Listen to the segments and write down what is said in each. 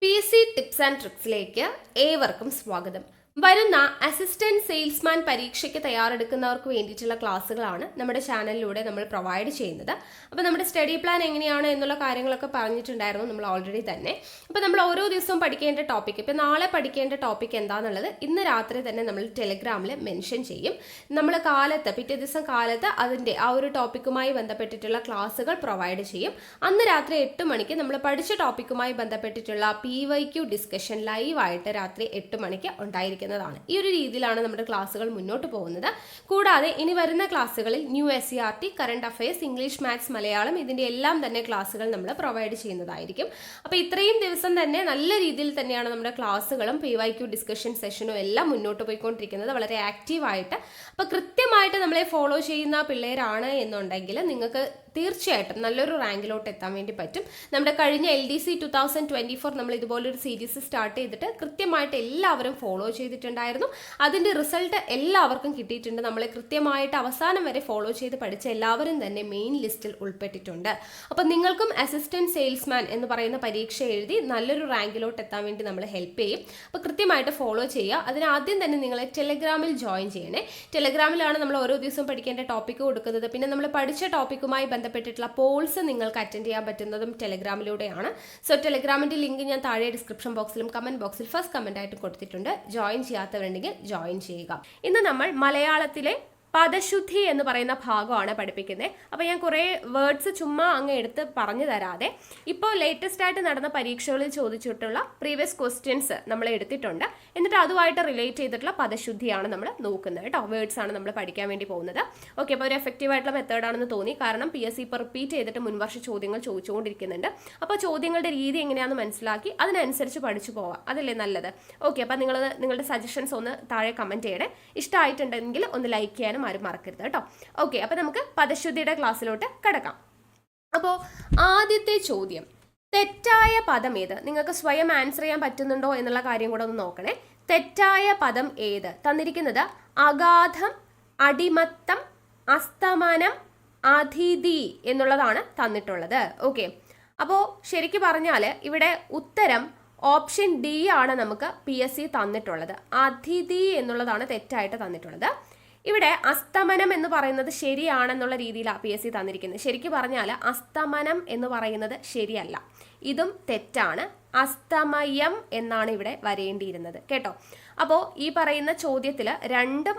PC tips and ട്രിക്സിലേക്ക് ഏവർക്കും സ്വാഗതം. വരുന്ന അസിസ്റ്റന്റ് സെയിൽസ്മാൻ പരീക്ഷയ്ക്ക് തയ്യാറെടുക്കുന്നവർക്ക് വേണ്ടിയിട്ടുള്ള ക്ലാസ്സുകളാണ് നമ്മുടെ ചാനലിലൂടെ നമ്മൾ പ്രൊവൈഡ് ചെയ്യുന്നത്. അപ്പോൾ നമ്മുടെ സ്റ്റഡി പ്ലാൻ എങ്ങനെയാണ് എന്നുള്ള കാര്യങ്ങളൊക്കെ പറഞ്ഞിട്ടുണ്ടായിരുന്നു നമ്മൾ ഓൾറെഡി തന്നെ. അപ്പോൾ നമ്മൾ ഓരോ ദിവസവും പഠിക്കേണ്ട ടോപ്പിക്, ഇപ്പോൾ നാളെ പഠിക്കേണ്ട ടോപ്പിക് എന്താണെന്നുള്ളത് ഇന്ന് രാത്രി തന്നെ നമ്മൾ ടെലഗ്രാമിൽ മെൻഷൻ ചെയ്യും. നമ്മൾ പിറ്റേ ദിവസം കാലത്ത് അതിൻ്റെ ആ ഒരു ടോപ്പിക്കുമായി ബന്ധപ്പെട്ടിട്ടുള്ള ക്ലാസ്സുകൾ പ്രൊവൈഡ് ചെയ്യും. അന്ന് രാത്രി 8 മണിക്ക് നമ്മൾ പഠിച്ച ടോപ്പിക്കുമായി ബന്ധപ്പെട്ടിട്ടുള്ള PYQ ഡിസ്കഷൻ ലൈവായിട്ട് രാത്രി 8 മണിക്ക് ഉണ്ടായിരിക്കും. ഈ ഒരു രീതിയിലാണ് നമ്മുടെ ക്ലാസ്സുകൾ മുന്നോട്ട് പോകുന്നത്. കൂടാതെ ഇനി വരുന്ന ക്ലാസ്സുകളിൽ new SCERT, current affairs, English, maths, Malayalam ഇതിന്റെ എല്ലാം തന്നെ ക്ലാസ്സുകൾ നമ്മൾ പ്രൊവൈഡ് ചെയ്യുന്നതായിരിക്കും. അപ്പോൾ ഇത്രയും ദിവസം തന്നെ നല്ല രീതിയിൽ തന്നെയാണ് നമ്മുടെ ക്ലാസ്സുകളും PYQ ഡിസ്കഷൻ സെഷനും എല്ലാം മുന്നോട്ട് പോയിക്കൊണ്ടിരിക്കുന്നത്, വളരെ ആക്റ്റീവായിട്ട്. അപ്പോൾ കൃത്യമായിട്ട് നമ്മളെ ഫോളോ ചെയ്യുന്ന പിള്ളേരാണ് എന്നുണ്ടെങ്കിൽ നിങ്ങൾക്ക് തീർച്ചയായിട്ടും നല്ലൊരു റാങ്കിലോട്ട് എത്താൻ വേണ്ടി പറ്റും. നമ്മുടെ കഴിഞ്ഞ LDC 2024 നമ്മൾ ഇതുപോലൊരു സീരീസ് സ്റ്റാർട്ട് ചെയ്തിട്ട് കൃത്യമായിട്ട് എല്ലാവരും ഫോളോ ചെയ്തിട്ടുണ്ടായിരുന്നു. അതിൻ്റെ റിസൾട്ട് എല്ലാവർക്കും കിട്ടിയിട്ടുണ്ട്. നമ്മളെ കൃത്യമായിട്ട് അവസാനം വരെ ഫോളോ ചെയ്ത് പഠിച്ച എല്ലാവരും തന്നെ മെയിൻ ലിസ്റ്റിൽ ഉൾപ്പെട്ടിട്ടുണ്ട്. അപ്പം നിങ്ങൾക്കും അസിസ്റ്റന്റ് സെയിൽസ്മാൻ എന്ന് പറയുന്ന പരീക്ഷ എഴുതി നല്ലൊരു റാങ്കിലോട്ട് എത്താൻ വേണ്ടി നമ്മൾ ഹെൽപ്പ് ചെയ്യും. അപ്പോൾ കൃത്യമായിട്ട് ഫോളോ ചെയ്യുക. അതിനാദ്യം തന്നെ നിങ്ങൾ ടെലഗ്രാമിൽ ജോയിൻ ചെയ്യണേ. ടെലഗ്രാമിലാണ് നമ്മൾ ഓരോ ദിവസവും പഠിക്കേണ്ട ടോപ്പിക്ക് കൊടുക്കുന്നത്. പിന്നെ നമ്മൾ പഠിച്ച ടോപ്പിക്കുമായി ബന്ധപ്പെട്ടിട്ടുള്ള പോൾസ് നിങ്ങൾക്ക് അറ്റൻഡ് ചെയ്യാൻ പറ്റുന്നതും ടെലഗ്രാമിലൂടെയാണ്. സോ ടെലഗ്രാമിന്റെ ലിങ്ക് ഞാൻ താഴെ ഡിസ്ക്രിപ്ഷൻ ബോക്സിലും കമന്റ് ബോക്സിൽ ഫസ്റ്റ് കമന്റ് ആയിട്ട് കൊടുത്തിട്ടുണ്ട്. ജോയിൻ ചെയ്യാത്തവരുണ്ടെങ്കിൽ ജോയിൻ ചെയ്യുക. ഇന്ന് നമ്മൾ മലയാളത്തിലെ പദശുദ്ധി എന്ന് പറയുന്ന ഭാഗമാണ് പഠിപ്പിക്കുന്നത്. അപ്പോൾ ഞാൻ കുറേ വേർഡ്സ് ചുമ്മാ അങ്ങ് എടുത്ത് പറഞ്ഞു തരാതെ ഇപ്പോൾ ലേറ്റസ്റ്റ് ആയിട്ട് നടന്ന പരീക്ഷകളിൽ ചോദിച്ചിട്ടുള്ള പ്രീവിയസ് ക്വസ്റ്റ്യൻസ് നമ്മൾ എടുത്തിട്ടുണ്ട്. എന്നിട്ട് അതുമായിട്ട് റിലേറ്റ് ചെയ്തിട്ടുള്ള പദശുദ്ധിയാണ് നമ്മൾ നോക്കുന്നത് കേട്ടോ. വേർഡ്സ് ആണ് നമ്മൾ പഠിക്കാൻ വേണ്ടി പോകുന്നത്. ഓക്കെ, അപ്പോൾ ഒരു എഫക്റ്റീവ് ആയിട്ടുള്ള മെത്തേഡാണെന്ന് തോന്നി. കാരണം PSC ഇപ്പോൾ റിപ്പീറ്റ് ചെയ്തിട്ട് മുൻവർഷ ചോദ്യങ്ങൾ ചോദിച്ചുകൊണ്ടിരിക്കുന്നുണ്ട്. അപ്പോൾ ചോദ്യങ്ങളുടെ രീതി എങ്ങനെയാണെന്ന് മനസ്സിലാക്കി അതിനനുസരിച്ച് പഠിച്ചു പോവാം, അതല്ലേ നല്ലത്. ഓക്കെ, അപ്പോൾ നിങ്ങളുടെ സജഷൻസ് ഒന്ന് താഴെ കമൻറ്റ് ചെയ്യണേ. ഇഷ്ടമായിട്ടുണ്ടെങ്കിൽ ഒന്ന് ലൈക്ക് ചെയ്യാനും ആരും മറക്കരുത് കേട്ടോ. ഓക്കെ, അപ്പോൾ നമുക്ക് പദശുദ്ധിയുടെ ക്ലാസ്സിലോട്ട് കടക്കാം. അപ്പോൾ ആദ്യത്തെ ചോദ്യം, തെറ്റായ പദം ഏത്? നിങ്ങൾക്ക് സ്വയം ആൻസർ ചെയ്യാൻ പറ്റുന്നുണ്ടോ എന്നുള്ള കാര്യം കൂടെ ഒന്ന് നോക്കണേ. തെറ്റായ പദം ഏത്? തന്നിരിക്കുന്നത് അഗാധം, അടിമത്തം, അസ്തമനം, അതിഥി എന്നുള്ളതാണ് തന്നിട്ടുള്ളത്. ഓക്കെ, അപ്പോൾ ശരിക്കും പറഞ്ഞാൽ ഇവിടെ ഉത്തരം ഓപ്ഷൻ D ആണ് നമുക്ക് PSC തന്നിട്ടുള്ളത്. അതിഥി എന്നുള്ളതാണ് തെറ്റായിട്ട് തന്നിട്ടുള്ളത്. ഇവിടെ അസ്തമനം എന്ന് പറയുന്നത് ശരിയാണെന്നുള്ള രീതിയിലാണ് PSC തന്നിരിക്കുന്നത്. ശരിക്കും പറഞ്ഞാൽ അസ്തമനം എന്ന് പറയുന്നത് ശരിയല്ല, ഇതും തെറ്റാണ്. അസ്തമയം എന്നാണ് ഇവിടെ വരേണ്ടിയിരുന്നത് കേട്ടോ. അപ്പോൾ ഈ പറയുന്ന ചോദ്യത്തിൽ രണ്ടും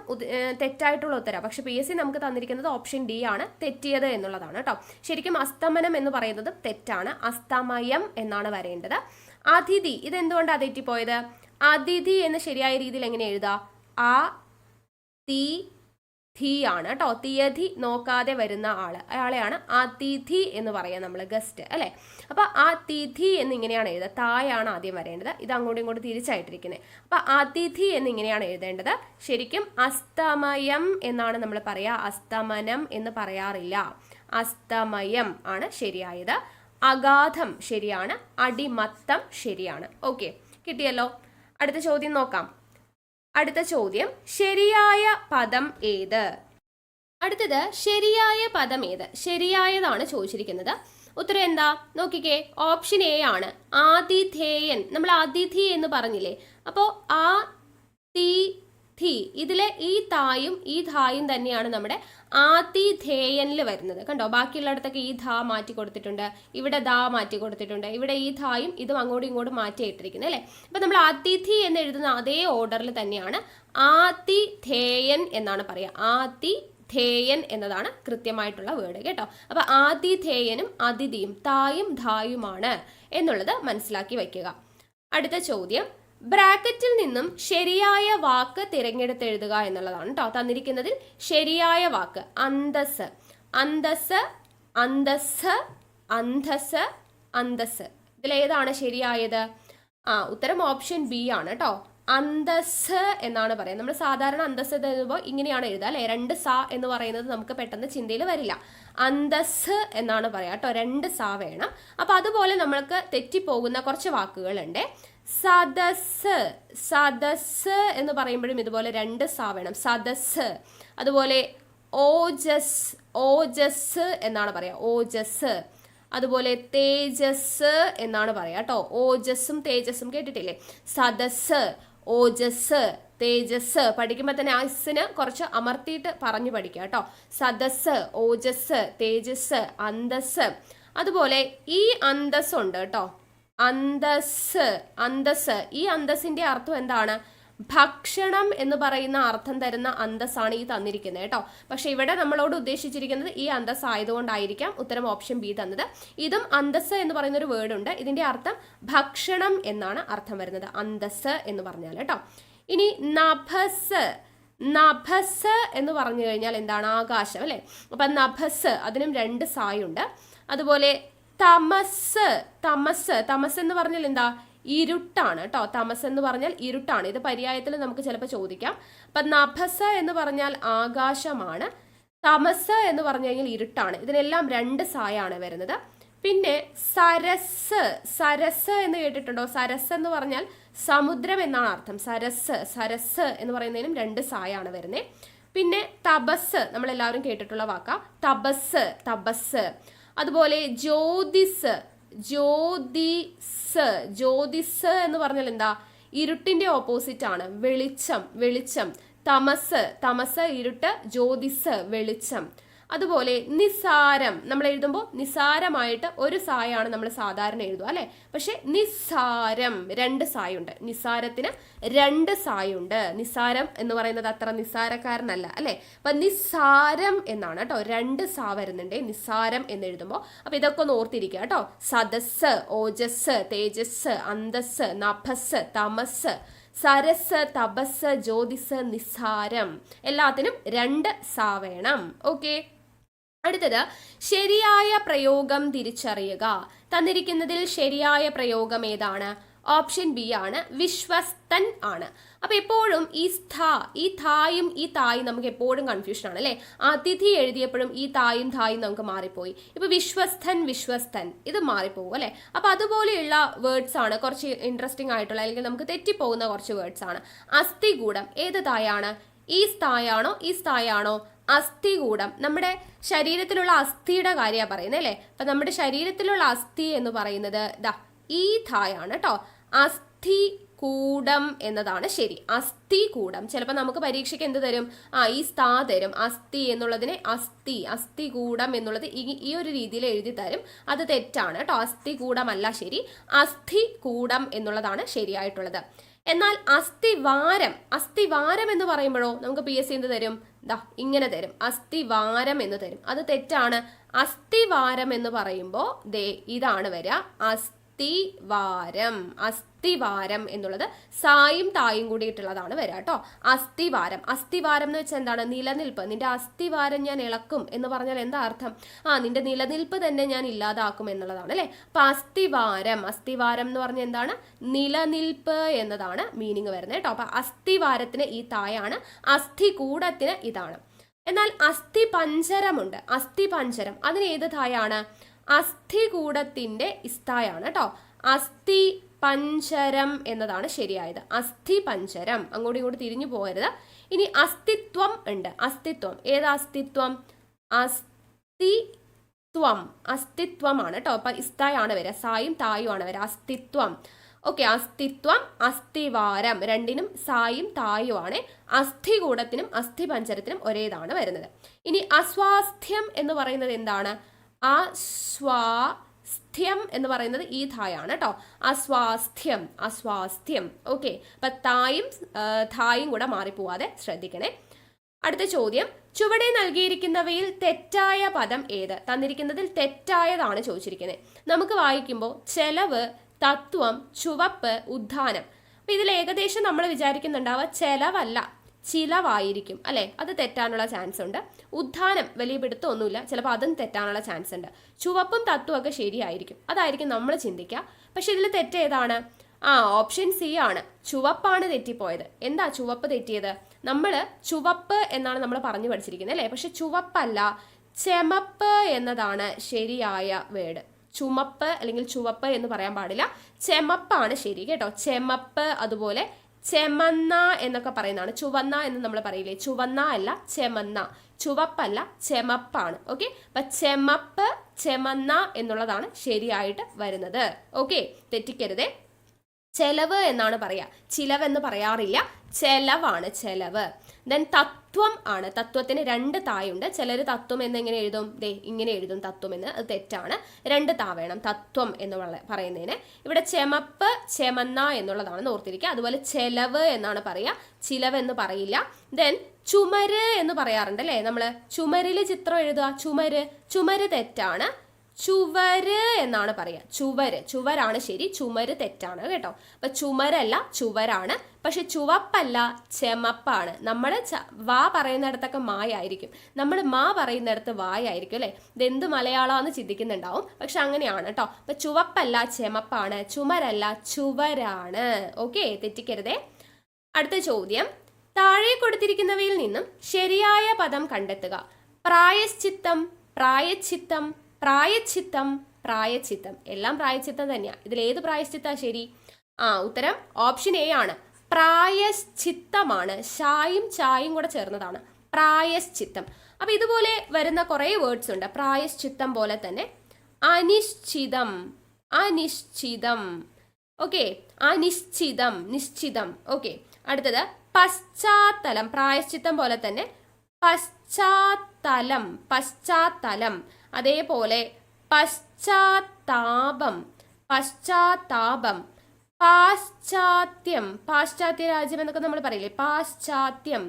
തെറ്റായിട്ടുള്ള ഉത്തരം. പക്ഷെ PSC നമുക്ക് തന്നിരിക്കുന്നത് ഓപ്ഷൻ D ആണ് തെറ്റിയത് എന്നുള്ളതാണ് കേട്ടോ. ശരിക്കും അസ്തമനം എന്ന് പറയുന്നത് തെറ്റാണ്, അസ്തമയം എന്നാണ് വരേണ്ടത്. അതിഥി, ഇതെന്തുകൊണ്ടാണ് തെറ്റിപ്പോയത്? അതിഥി എന്ന് ശരിയായ രീതിയിൽ എങ്ങനെ എഴുതാം? അതിഥി ആണ് കേട്ടോ. തീയതി നോക്കാതെ വരുന്ന അയാളെയാണ് അതിഥി എന്ന് പറയാം നമ്മൾ, ഗസ്റ്റ് അല്ലേ. അപ്പോൾ അതിഥി എന്നിങ്ങനെയാണ് എഴുതുക. തായാണ് ആദ്യം വരേണ്ടത്, ഇത് അങ്ങോട്ടും ഇങ്ങോട്ടും തിരിച്ചായിട്ടിരിക്കുന്നത്. അപ്പോൾ അതിഥി എന്നിങ്ങനെയാണ് എഴുതേണ്ടത്. ശരിക്കും അസ്തമയം എന്നാണ് നമ്മൾ പറയുക, അസ്തമനം എന്ന് പറയാറില്ല. അസ്തമയം ആണ് ശരിയായത്. അഗാധം ശരിയാണ്, അടിമത്തം ശരിയാണ്. ഓക്കെ, കിട്ടിയല്ലോ. അടുത്ത ചോദ്യം നോക്കാം. അടുത്ത ചോദ്യം, ശരിയായ പദം ഏത്? അടുത്തത് ശരിയായ പദം ഏത്? ശരിയായതാണ് ചോദിച്ചിരിക്കുന്നത്. ഉത്തരം എന്താ നോക്കിക്കേ, ഓപ്ഷൻ A ആണ്, ആതിഥേയൻ. നമ്മൾ അതിഥി എന്ന് പറഞ്ഞില്ലേ, അപ്പോൾ ആതിഥി, ഇതിലെ ഈ തായും ഈ ധായും തന്നെയാണ് നമ്മുടെ ആതിഥേയനിൽ വരുന്നത്. കണ്ടോ, ബാക്കിയുള്ളിടത്തൊക്കെ ഈ ധാ മാറ്റി കൊടുത്തിട്ടുണ്ട്, ഇവിടെ ദാ മാറ്റി കൊടുത്തിട്ടുണ്ട്, ഇവിടെ ഈ ധായും ഇതും അങ്ങോട്ടും ഇങ്ങോട്ടും മാറ്റി ഇട്ടിരിക്കുന്നത് അല്ലേ. അപ്പം നമ്മൾ അതിഥി എന്ന് എഴുതുന്ന അതേ ഓർഡറിൽ തന്നെയാണ് ആതിഥേയൻ എന്നാണ് പറയുക. ആതിഥേയൻ എന്നതാണ് കൃത്യമായിട്ടുള്ള വേർഡ് കേട്ടോ. അപ്പം ആതിഥേയനും അതിഥിയും തായും ധായുമാണ് എന്നുള്ളത് മനസ്സിലാക്കി വയ്ക്കുക. അടുത്ത ചോദ്യം, ബ്രാക്കറ്റിൽ നിന്നും ശരിയായ വാക്ക് തിരഞ്ഞെടുത്ത് എഴുതുക എന്നുള്ളതാണ് കേട്ടോ. തന്നിരിക്കുന്നതിൽ ശരിയായ വാക്ക് അന്തസ്, അന്തസ്, അന്തസ്, അന്തസ്, അന്തസ്. ഇതിലേതാണ് ശരിയായത്? ഉത്തരം ഓപ്ഷൻ B ആണ് കേട്ടോ. അന്തസ് എന്നാണ് പറയുക. നമ്മൾ സാധാരണ അന്തസ് എഴുതുമ്പോൾ ഇങ്ങനെയാണ് എഴുതുക അല്ലേ. 2 സ എന്ന് പറയുന്നത് നമുക്ക് പെട്ടെന്ന് ചിന്തയിൽ വരില്ല. അന്തസ് എന്നാണ് പറയുക കേട്ടോ, 2 സ വേണം. അപ്പം അതുപോലെ നമ്മൾക്ക് തെറ്റിപ്പോകുന്ന കുറച്ച് വാക്കുകളുണ്ട്. സദസ്, സദസ് എന്ന് പറയുമ്പോഴും ഇതുപോലെ 2 സ വേണം, സദസ്. അതുപോലെ ഓജസ്, ഓജസ് എന്നാണ് പറയുക, ഓജസ്. അതുപോലെ തേജസ് എന്നാണ് പറയാ കേട്ടോ. ഓജസ്സും തേജസ്സും കേട്ടിട്ടില്ലേ? സദസ്, ഓജസ്, തേജസ്. പഠിക്കുമ്പോൾ തന്നെ ആ ഇസിന് കുറച്ച് അമർത്തിയിട്ട് പറഞ്ഞു പഠിക്കുക കേട്ടോ. സദസ്, ഓജസ്, തേജസ്, അന്തസ്. അതുപോലെ ഈ അന്തസ് ഉണ്ട് കേട്ടോ. അന്തസ്, അന്തസ്. ഈ അന്തസ്സിന്റെ അർത്ഥം എന്താണ്? ഭക്ഷണം എന്ന് പറയുന്ന അർത്ഥം തരുന്ന അന്തസ്സാണ് ഈ തന്നിരിക്കുന്നത് കേട്ടോ. പക്ഷെ ഇവിടെ നമ്മളോട് ഉദ്ദേശിച്ചിരിക്കുന്നത് ഈ അന്തസ് ആയതുകൊണ്ടായിരിക്കാം ഉത്തരം ഓപ്ഷൻ ബി തന്നത്. ഇതും അന്തസ് എന്ന് പറയുന്ന ഒരു വേർഡ് ഉണ്ട്. ഇതിന്റെ അർത്ഥം ഭക്ഷണം എന്നാണ് അർത്ഥം വരുന്നത്, അന്തസ് എന്ന് പറഞ്ഞാൽ കേട്ടോ. ഇനി നഭസ്, നഭസ് എന്ന് പറഞ്ഞു കഴിഞ്ഞാൽ എന്താണ്? ആകാശം അല്ലെ. അപ്പൊ നഭസ്, അതിനും 2 സായുണ്ട്. അതുപോലെ തമസ്, തമസ്, തമസ് എന്ന് പറഞ്ഞാൽ എന്താ? ഇരുട്ടാണ് കേട്ടോ. തമസ് എന്ന് പറഞ്ഞാൽ ഇരുട്ടാണ്. ഇത് പര്യായത്തിൽ നമുക്ക് ചിലപ്പോൾ ചോദിക്കാം. അപ്പൊ നഭസ് എന്ന് പറഞ്ഞാൽ ആകാശമാണ്, തമസ് എന്ന് പറഞ്ഞു കഴിഞ്ഞാൽ ഇരുട്ടാണ്. ഇതിനെല്ലാം 2 സായാണ് വരുന്നത്. പിന്നെ സരസ്, സരസ് എന്ന് കേട്ടിട്ടുണ്ടോ? സരസ് എന്ന് പറഞ്ഞാൽ സമുദ്രം എന്നാണ് അർത്ഥം. സരസ്, സരസ് എന്ന് പറയുന്നതിനും 2 സായാണ് വരുന്നത്. പിന്നെ തപസ്, നമ്മൾ എല്ലാവരും കേട്ടിട്ടുള്ള വാക്കാ. തപസ്, തപസ്. അതുപോലെ ജ്യോതിസ്, ജ്യോതിസ്, ജ്യോതിസ് എന്ന് പറഞ്ഞാൽ എന്താ? ഇരുട്ടിന്റെ ഓപ്പോസിറ്റ് ആണ്, വെളിച്ചം, വെളിച്ചം. തമസ്, തമസ് ഇരുട്ട്, ജ്യോതിസ് വെളിച്ചം. അതുപോലെ നിസാരം, നമ്മൾ എഴുതുമ്പോൾ നിസാരമായിട്ട് 1 സായാണ് നമ്മൾ സാധാരണ എഴുതുക അല്ലെ. പക്ഷെ നിസാരം 2 സായുണ്ട്. നിസാരത്തിന് 2 സായുണ്ട്. നിസാരം എന്ന് പറയുന്നത് അത്ര നിസാരക്കാരനല്ല അല്ലെ. അപ്പൊ നിസാരം എന്നാണ് കേട്ടോ. 2 സാ വരുന്നുണ്ട് നിസാരം എന്ന് എഴുതുമ്പോൾ. അപ്പൊ ഇതൊക്കെ ഒന്ന് ഓർത്തിരിക്കുക കേട്ടോ. സദസ്, ഓജസ്, തേജസ്, അന്തസ്, നഭസ്, തമസ്, സരസ്, തപസ്, ജ്യോതിസ്, നിസാരം. എല്ലാത്തിനും 2 സാ വേണം. ഓക്കെ. അടുത്തത് ശരിയായ പ്രയോഗം തിരിച്ചറിയുക. തന്നിരിക്കുന്നതിൽ ശരിയായ പ്രയോഗം ഏതാണ്? ഓപ്ഷൻ ബി ആണ്, വിശ്വസ്തൻ ആണ്. അപ്പൊ എപ്പോഴും ഈ തായും ഈ തായും നമുക്ക് എപ്പോഴും കൺഫ്യൂഷൻ ആണ് അല്ലെ. അതിഥി എഴുതിയപ്പോഴും ഈ തായും നമുക്ക് മാറിപ്പോയി. ഇപ്പൊ വിശ്വസ്തൻ, വിശ്വസ്തൻ ഇത് മാറിപ്പോകും അല്ലെ. അപ്പൊ അതുപോലെയുള്ള വേർഡ്സ് ആണ് കുറച്ച് ഇൻട്രസ്റ്റിംഗ് ആയിട്ടുള്ള, അല്ലെങ്കിൽ നമുക്ക് തെറ്റിപ്പോകുന്ന കുറച്ച് വേർഡ്സ് ആണ്. അസ്ഥികൂടം ഏത് തായാണ്? ഈ സ്ഥായാണോ ഈ സ്ഥായാണോ? അസ്ഥികൂടം. നമ്മുടെ ശരീരത്തിലുള്ള അസ്ഥിയുടെ കാര്യമാണ് പറയുന്നത് അല്ലേ. അപ്പൊ നമ്മുടെ ശരീരത്തിലുള്ള അസ്ഥി എന്ന് പറയുന്നത് ദാ ഈ ധായാണ് കേട്ടോ. അസ്ഥികൂടം എന്നതാണ് ശരി. അസ്ഥികൂടം. ചിലപ്പോൾ നമുക്ക് പരീക്ഷയ്ക്ക് എന്ത് തരും? ഈ സ്ഥാ തരും. അസ്ഥി എന്നുള്ളതിനെ അസ്ഥികൂടം എന്നുള്ളത് ഈ ഒരു രീതിയിൽ എഴുതി തരും. അത് തെറ്റാണ് കേട്ടോ. അസ്ഥികൂടമല്ല ശരി, അസ്ഥികൂടം എന്നുള്ളതാണ് ശരിയായിട്ടുള്ളത്. എന്നാൽ അസ്ഥിവാരം എന്ന് പറയുമ്പോഴോ നമുക്ക് PSC എന്ത് തരും? ദാ ഇങ്ങനെ തരും, അസ്ഥിവാരം എന്ന് തരും. അത് തെറ്റാണ്. അസ്ഥിവാരം എന്ന് പറയുമ്പോൾ ദേ ഇതാണ് വരിക, അസ്ഥിവാരം. അസ്ഥിവാരം എന്നുള്ളത് സായും തായും കൂടിയിട്ടുള്ളതാണ് വരിക കേട്ടോ. അസ്ഥിവാരം. അസ്ഥിവാരം എന്ന് വെച്ചാൽ എന്താണ്? നിലനിൽപ്പ്. നിന്റെ അസ്ഥിവാരം ഞാൻ ഇളക്കും എന്ന് പറഞ്ഞാൽ എന്താ അർത്ഥം? നിന്റെ നിലനിൽപ്പ് തന്നെ ഞാൻ ഇല്ലാതാക്കും എന്നുള്ളതാണ് അല്ലെ. അപ്പൊ അസ്ഥിവാരം, അസ്ഥിവാരം എന്ന് പറഞ്ഞാൽ എന്താണ്? നിലനിൽപ്പ് എന്നതാണ് മീനിങ് വരുന്നത് കേട്ടോ. അപ്പൊ അസ്ഥിവാരത്തിന് ഈ തായാണ്, അസ്ഥികൂടത്തിന് ഇതാണ്. എന്നാൽ അസ്ഥിപഞ്ചരമുണ്ട്. അസ്ഥിപഞ്ചരം അതിന് ഏത് തായാണ്? അസ്ഥികൂടത്തിന്റെ ഇസ്തായാണ് കേട്ടോ. അസ്ഥി പഞ്ചരം എന്നതാണ് ശരിയായത്. അസ്ഥിപഞ്ചരം. അങ്ങോട്ടും ഇങ്ങോട്ട് തിരിഞ്ഞു പോകരുത്. ഇനി അസ്തിത്വം ഉണ്ട്. അസ്തിത്വം ഏതാ? അസ്തിത്വം, അസ്തിത്വം, അസ്തിത്വമാണ് കേട്ടോ. അപ്പൊ ഇസ്തായാണ് വരിക, സായും തായും ആണ് വരിക. അസ്തിത്വം. ഓക്കെ. അസ്തിത്വം, അസ്ഥിവാരം രണ്ടിനും സായും തായുമാണ്. അസ്ഥികൂടത്തിനും അസ്ഥിപഞ്ചരത്തിനും ഒരേതാണ് വരുന്നത്. ഇനി അസ്വാസ്ഥ്യം എന്ന് പറയുന്നത് എന്താണ്? അസ്വാസ്ഥ്യം എന്ന് പറയുന്നത് ഈ ധായാണ് കേട്ടോ. അസ്വാസ്ഥ്യം, അസ്വാസ്ഥ്യം. ഓക്കെ. അപ്പൊ തായും ധായും കൂടെ മാറിപ്പോവാതെ ശ്രദ്ധിക്കണേ. അടുത്ത ചോദ്യം, ചുവടെ നൽകിയിരിക്കുന്നവയിൽ തെറ്റായ പദം ഏത്? തന്നിരിക്കുന്നതിൽ തെറ്റായതാണ് ചോദിച്ചിരിക്കുന്നത്. നമുക്ക് വായിക്കുമ്പോൾ ചെലവ്, തത്വം, ചുവപ്പ്, ഉദ്ധാനം. അപ്പൊ ഇതിൽ ഏകദേശം നമ്മൾ വിചാരിക്കുന്നുണ്ടാവുക ചെലവല്ല, ചിലവായിരിക്കും അല്ലെ. അത് തെറ്റാനുള്ള ചാൻസ് ഉണ്ട്. ഉദ്ധാനം വലിയ പിടുത്തമൊന്നുമില്ല, ചിലപ്പോൾ അതും തെറ്റാനുള്ള ചാൻസ് ഉണ്ട്. ചുവപ്പും തത്വം ഒക്കെ ശരിയായിരിക്കും, അതായിരിക്കും നമ്മൾ ചിന്തിക്കുക. പക്ഷെ ഇതിൽ തെറ്റേതാണ്? ഓപ്ഷൻ സി ആണ്. ചുവപ്പാണ് തെറ്റിപ്പോയത്. എന്താ ചുവപ്പ് തെറ്റിയത്? നമ്മൾ ചുവപ്പ് എന്നാണ് നമ്മൾ പറഞ്ഞു പഠിച്ചിരിക്കുന്നത് അല്ലേ. പക്ഷെ ചുവപ്പല്ല, ചെമപ്പ് എന്നതാണ് ശരിയായ വേർഡ്. ചുമപ്പ് അല്ലെങ്കിൽ ചുവപ്പ് എന്ന് പറയാൻ പാടില്ല, ചെമപ്പാണ് ശരി കേട്ടോ. ചെമപ്പ്. അതുപോലെ ചെമന്ന എന്നൊക്കെ പറയുന്നതാണ്. ചുവന്ന എന്ന് നമ്മൾ പറയില്ലേ, ചുവന്ന അല്ല ചെമന്ന. ചുവപ്പല്ല ചെമപ്പാണ്. ഓക്കെ. അപ്പൊ ചെമപ്പ്, ചെമന്ന എന്നുള്ളതാണ് ശരിയായിട്ട് വരുന്നത്. ഓക്കെ, തെറ്റിക്കരുതേ. ചെലവ് എന്നാണ് പറയാ, ചിലവ് എന്ന് പറയാറില്ല, ചെലവാണ് ചെലവ്. ദെൻ തത്വം ആണ്. തത്വത്തിന് 2 തായുണ്ട്. ചിലർ തത്വം എന്ന് എങ്ങനെ എഴുതും? ദേ ഇങ്ങനെ എഴുതും തത്വം എന്ന്. അത് തെറ്റാണ്. 2 താ വേണം തത്വം എന്ന് പറയുന്നതിന്. ഇവിടെ ചെമപ്പ് ചെമന്ന എന്നുള്ളതാണ് ഓർത്തിരിക്കുക. അതുപോലെ ചെലവ് എന്നാണ് പറയാ, ചിലവ് എന്ന് പറയില്ല. ദെൻ ചുമര് എന്ന് പറയാറുണ്ട് അല്ലേ നമ്മള്, ചുമരില് ചിത്രം എഴുതുക, ചുമര് തെറ്റാണ്. ചുവര് എന്നാണ് പറയാ, ചുവരാണ് ശരി, ചുമര് തെറ്റാണ് കേട്ടോ. അപ്പൊ ചുമരല്ല ചുവരാണ്. പക്ഷെ ചുവപ്പല്ല ചെമപ്പാണ്. നമ്മൾ വാ പറയുന്നിടത്തൊക്കെ മായായിരിക്കും, നമ്മൾ മാ പറയുന്നിടത്ത് വായായിരിക്കും അല്ലെ. ഇതെന്ത് മലയാളമാണെന്ന് ചിന്തിക്കുന്നുണ്ടാവും, പക്ഷെ അങ്ങനെയാണ് കേട്ടോ. അപ്പൊ ചുവപ്പല്ല ചെമപ്പാണ്, ചുമരല്ല ചുവരാണ്. ഓക്കെ, തെറ്റിക്കരുതേ. അടുത്ത ചോദ്യം, താഴെ കൊടുത്തിരിക്കുന്നവയിൽ നിന്നും ശരിയായ പദം കണ്ടെത്തുക. പ്രായശ്ചിത്തം, പ്രായച്ചിത്തം, പ്രായച്ചിത്തം, പ്രായച്ചിത്തം. എല്ലാം പ്രായച്ചിത്തം തന്നെയാണ്. ഇതിൽ ഏത് പ്രായശ്ചിത്താ ശരി? ഉത്തരം ഓപ്ഷൻ എ ആണ്, പ്രായശ്ചിത്തമാണ്. ഷായും ചായും കൂടെ ചേർന്നതാണ് പ്രായശ്ചിത്തം. അപ്പൊ ഇതുപോലെ വരുന്ന കുറെ വേർഡ്സ് ഉണ്ട്. പ്രായശ്ചിത്തം പോലെ തന്നെ അനിശ്ചിതം, അനിശ്ചിതം. ഓക്കെ, അനിശ്ചിതം, നിശ്ചിതം. ഓക്കെ, അടുത്തത് പശ്ചാത്തലം. പ്രായശ്ചിത്തം പോലെ തന്നെ പശ്ചാത്തലം, പശ്ചാത്തലം. അതേപോലെ പശ്ചാത്താപം, പശ്ചാത്താപം. പാശ്ചാത്യം, പാശ്ചാത്യ രാജ്യം എന്നൊക്കെ നമ്മൾ പറയില്ലേ, പാശ്ചാത്യം.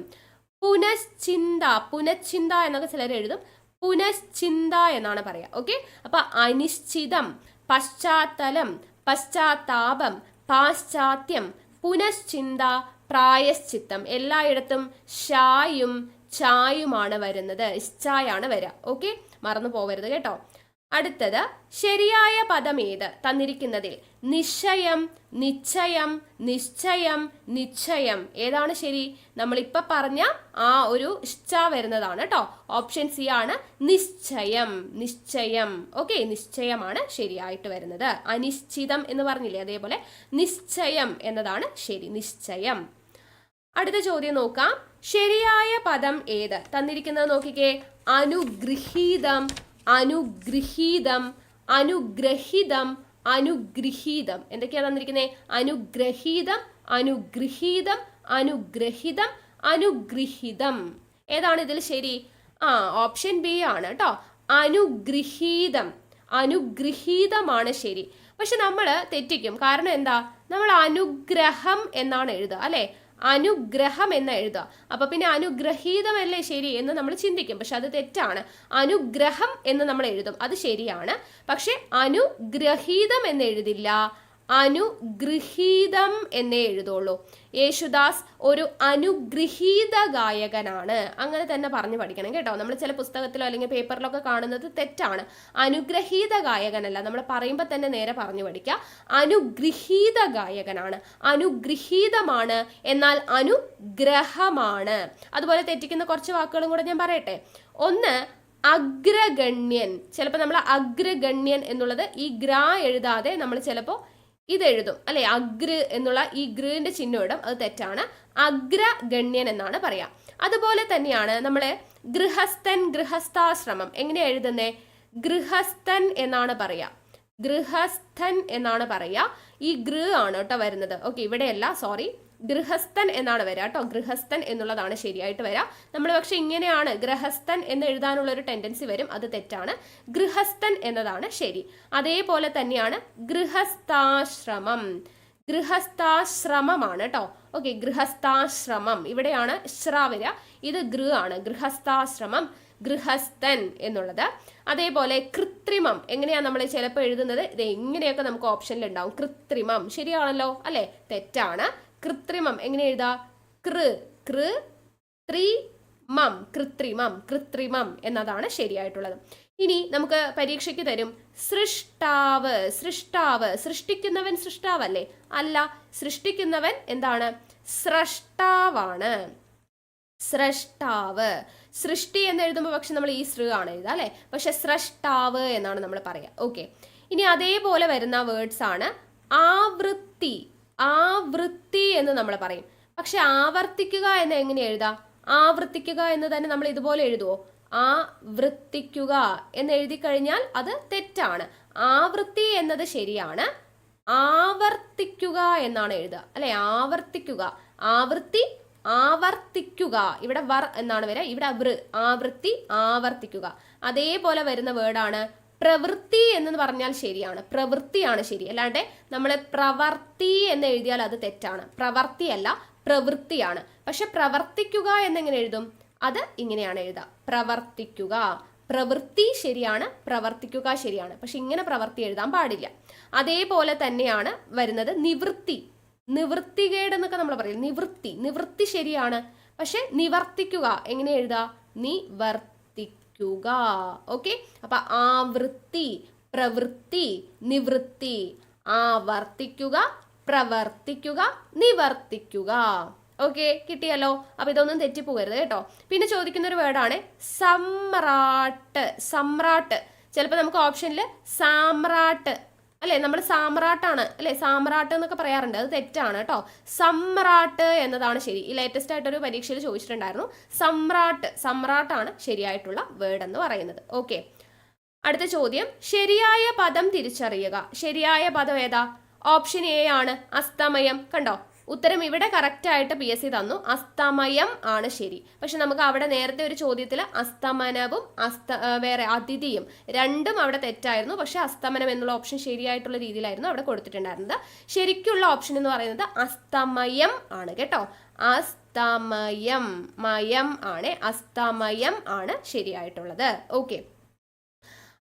പുനശ്ചിന്ത, പുനശ്ചിന്ത എന്നൊക്കെ ചിലർ എഴുതും, പുനശ്ചിന്ത എന്നാണ് പറയാ. ഓക്കെ, അപ്പൊ അനിശ്ചിതം, പശ്ചാത്തലം, പശ്ചാത്താപം, പാശ്ചാത്യം, പുനശ്ചിന്ത, പ്രായശ്ചിത്തം. എല്ലായിടത്തും ഷായും ചായുമാണ് വരുന്നത്, ഇശ്ചായാണ് വരിക. ഓക്കെ, മറന്നു പോവരുത് കേട്ടോ. അടുത്തത്, ശരിയായ പദം ഏത് തന്നിരിക്കുന്നതിൽ? നിശ്ചയം, നിശ്ചയം, നിശ്ചയം, നിശ്ചയം. ഏതാണ് ശരി? നമ്മളിപ്പോൾ പറഞ്ഞ ആ ഒരു ഇശ്ച വരുന്നതാണ് കേട്ടോ. ഓപ്ഷൻ സി ആണ്, നിശ്ചയം, നിശ്ചയം. ഓക്കെ, നിശ്ചയമാണ് ശരിയായിട്ട് വരുന്നത്. അനിശ്ചിതം എന്ന് പറഞ്ഞില്ലേ, അതേപോലെ നിശ്ചയം എന്നതാണ് ശരി, നിശ്ചയം. അടുത്ത ചോദ്യം നോക്കാം. ശരിയായ പദം ഏത് തന്നിരിക്കുന്നത് നോക്കിക്കേ. അനുഗൃഹീതം, അനുഗൃഹീതം, അനുഗ്രഹീതം, അനുഗൃഹീതം. എന്തൊക്കെയാ തന്നിരിക്കുന്നത്? അനുഗ്രഹീതം, അനുഗൃഹീതം, അനുഗ്രഹിതം, അനുഗൃഹീതം. ഏതാണ് ഇതിൽ ശരി? ഓപ്ഷൻ ബി ആണ് കേട്ടോ, അനുഗൃഹീതം. അനുഗൃഹീതമാണ് ശരി. പക്ഷെ നമ്മൾ തെറ്റിക്കും. കാരണം എന്താ? നമ്മൾ അനുഗ്രഹം എന്നാണ് എഴുതുക അല്ലെ, അനുഗ്രഹം എന്ന് എഴുതുക. അപ്പൊ പിന്നെ അനുഗ്രഹീതമല്ലേ ശരി എന്ന് നമ്മൾ ചിന്തിക്കും. പക്ഷെ അത് തെറ്റാണ്. അനുഗ്രഹം എന്ന് നമ്മൾ എഴുതും, അത് ശരിയാണ്. പക്ഷെ അനുഗ്രഹീതം എന്ന് എഴുതില്ല, അനുഗൃഹീതം എന്നേ എഴുതുള്ളൂ. യേശുദാസ് ഒരു അനുഗൃഹീത ഗായകനാണ്, അങ്ങനെ തന്നെ പറഞ്ഞു പഠിക്കണം കേട്ടോ. നമ്മൾ ചില പുസ്തകത്തിലോ അല്ലെങ്കിൽ പേപ്പറിലൊക്കെ കാണുന്നത് തെറ്റാണ്. അനുഗ്രഹീത ഗായകനല്ല, നമ്മൾ പറയുമ്പോൾ തന്നെ നേരെ പറഞ്ഞു പഠിക്കുക. അനുഗൃഹീത ഗായകനാണ്, അനുഗൃഹീതമാണ്, എന്നാൽ അനുഗ്രഹമാണ്. അതുപോലെ തെറ്റിക്കുന്ന കുറച്ച് വാക്കുകളും കൂടെ ഞാൻ പറയട്ടെ. ഒന്ന്, അഗ്രഗണ്യൻ. ചിലപ്പോൾ നമ്മൾ അഗ്രഗണ്യൻ എന്നുള്ളത് ഈ ഗ്രാ എഴുതാതെ നമ്മൾ ചിലപ്പോൾ ഇതെഴുതും അല്ലെ, അഗ്ര എന്നുള്ള ഈ ഗ്രിന്റെ ചിഹ്നം ഇടും, അത് തെറ്റാണ്. അഗ്രഗണ്യൻ എന്നാണ് പറയാ. അതുപോലെ തന്നെയാണ് നമ്മള് ഗൃഹസ്ഥൻ, ഗൃഹസ്ഥാശ്രമം എങ്ങനെയാ എഴുതുന്നേ? ഗൃഹസ്ഥൻ എന്നാണ് പറയാ, ഗൃഹസ്ഥൻ എന്നാണ് പറയാ. ഈ ഗൃ ആണ് കേട്ടോ വരുന്നത്. ഓക്കെ, ഇവിടെയല്ല, സോറി, ഗൃഹസ്ഥൻ എന്നാണ് വരിക കേട്ടോ. ഗൃഹസ്ഥൻ എന്നുള്ളതാണ് ശരിയായിട്ട് വരിക. നമ്മൾ പക്ഷെ ഇങ്ങനെയാണ് ഗൃഹസ്ഥൻ എന്ന് എഴുതാനുള്ള ഒരു ടെൻഡൻസി വരും, അത് തെറ്റാണ്. ഗൃഹസ്ഥൻ എന്നതാണ് ശരി. അതേപോലെ തന്നെയാണ് ഗൃഹസ്ഥാശ്രമം, ഗൃഹസ്ഥാശ്രമമാണ് കേട്ടോ. ഓക്കെ, ഗൃഹസ്ഥാശ്രമം, ഇവിടെയാണ് ശ്ര വരിക, ഇത് ഗൃ ആണ്. ഗൃഹസ്ഥാശ്രമം, ഗൃഹസ്ഥൻ എന്നുള്ളത്. അതേപോലെ കൃത്രിമം എങ്ങനെയാ നമ്മൾ ചിലപ്പോൾ എഴുതുന്നത്? ഇത് എങ്ങനെയൊക്കെ നമുക്ക് ഓപ്ഷനിൽ ഉണ്ടാവും. കൃത്രിമം ശരിയാണല്ലോ അല്ലെ? തെറ്റാണ്. കൃത്രിമം എങ്ങനെ എഴുതാ? കൃ കൃ ത്രി മം, കൃത്രിമം, കൃത്രിമം എന്നതാണ് ശരിയായിട്ടുള്ളത്. ഇനി നമുക്ക് പരീക്ഷയ്ക്ക് തരും സൃഷ്ടാവ്, സൃഷ്ടാവ്. സൃഷ്ടിക്കുന്നവൻ സൃഷ്ടാവല്ലേ? അല്ല, സൃഷ്ടിക്കുന്നവൻ എന്താണ്? സ്രഷ്ടാവാണ്, സ്രഷ്ടാവ്. സൃഷ്ടി എന്ന് എഴുതുമ്പോൾ പക്ഷെ നമ്മൾ ഈ സൃ ആണ് എഴുതുക അല്ലെ, പക്ഷെ സ്രഷ്ടാവ് എന്നാണ് നമ്മൾ പറയുക. ഓക്കെ, ഇനി അതേപോലെ വരുന്ന വേർഡ്സ് ആണ് ആവൃത്തി. ആവൃത്തി എന്ന് നമ്മൾ പറയും, പക്ഷെ ആവർത്തിക്കുക എന്ന് എങ്ങനെ എഴുതാം? ആവർത്തിക്കുക എന്ന് തന്നെ നമ്മൾ ഇതുപോലെ എഴുതുവോ? ആവൃത്തിക്കുക എന്ന് എഴുതി കഴിഞ്ഞാൽ അത് തെറ്റാണ്. ആവൃത്തി എന്നത് ശരിയാണ്. ആവർത്തിക്കുക എന്നാണ് എഴുതുക അല്ലെ. ആവർത്തിക്കുക, ആവൃത്തി ആവർത്തിക്കുക. ഇവിടെ വർ എന്നാണ് വരിക, ഇവിടെ വൃ. ആവൃത്തി ആവർത്തിക്കുക. അതേപോലെ വരുന്ന വേർഡാണ് പ്രവൃത്തി എന്ന് പറഞ്ഞാൽ ശരിയാണ്. പ്രവൃത്തിയാണ് ശരി. അല്ലാണ്ട് നമ്മൾ പ്രവർത്തി എന്ന് എഴുതിയാൽ അത് തെറ്റാണ്. പ്രവർത്തിയല്ല, പ്രവൃത്തിയാണ്. പക്ഷെ പ്രവർത്തിക്കുക എന്നെങ്ങനെ എഴുതും? അത് ഇങ്ങനെയാണ് എഴുതുക, പ്രവർത്തിക്കുക. പ്രവൃത്തി ശരിയാണ്, പ്രവർത്തിക്കുക ശരിയാണ്. പക്ഷെ ഇങ്ങനെ പ്രവൃത്തി എഴുതാൻ പാടില്ല. അതേപോലെ തന്നെയാണ് വരുന്നത് നിവൃത്തി. നിവൃത്തികേട് എന്നൊക്കെ നമ്മൾ പറയും. നിവൃത്തി, നിവൃത്തി ശരിയാണ്. പക്ഷെ നിവർത്തിക്കുക എങ്ങനെ എഴുതാ? നിവർത്തിക്കുക. ഓക്കെ. അപ്പൊ ആവൃത്തി, പ്രവൃത്തി, നിവൃത്തി. ആവർത്തിക്കുക, പ്രവർത്തിക്കുക, നിവർത്തിക്കുക. ഓക്കെ, കിട്ടിയല്ലോ. അപ്പൊ ഇതൊന്നും തെറ്റിപ്പോകരുത് കേട്ടോ. പിന്നെ ചോദിക്കുന്ന ഒരു വേർഡാണ് സമ്രാട്ട്. സമ്രാട്ട്. ചിലപ്പോൾ നമുക്ക് ഓപ്ഷനിൽ സാമ്രാട്ട് അല്ലെ, നമ്മൾ സാമ്രാട്ടാണ് അല്ലെ, സാമ്രാട്ട് എന്നൊക്കെ പറയാറുണ്ട്. അത് തെറ്റാണ് കേട്ടോ. സമ്രാട്ട് എന്നതാണ് ശരി. ഈ ലേറ്റസ്റ്റ് ആയിട്ടൊരു പരീക്ഷയിൽ ചോദിച്ചിട്ടുണ്ടായിരുന്നു. സമ്രാട്ട്, സമ്രാട്ടാണ് ശരിയായിട്ടുള്ള വേർഡ് എന്ന് പറയുന്നത്. ഓക്കെ, അടുത്ത ചോദ്യം, ശരിയായ പദം തിരിച്ചറിയുക. ശരിയായ പദം ഏതാ? ഓപ്ഷൻ എ ആണ്, അസ്തമയം. കണ്ടോ, ഉത്തരം ഇവിടെ കറക്റ്റ് ആയിട്ട് PSC തന്നു. അസ്തമയം ആണ് ശരി. പക്ഷെ നമുക്ക് അവിടെ നേരത്തെ ഒരു ചോദ്യത്തിൽ അസ്തമനവും വേറെ അതിഥിയും രണ്ടും അവിടെ തെറ്റായിരുന്നു. പക്ഷെ അസ്തമനം എന്നുള്ള ഓപ്ഷൻ ശരിയായിട്ടുള്ള രീതിയിലായിരുന്നു അവിടെ കൊടുത്തിട്ടുണ്ടായിരുന്നത്. ശരിക്കുള്ള ഓപ്ഷൻ എന്ന് പറയുന്നത് അസ്തമയം ആണ് കേട്ടോ. അസ്തമയം, മയം ആണ്, അസ്തമയം ആണ് ശരിയായിട്ടുള്ളത്. ഓക്കെ,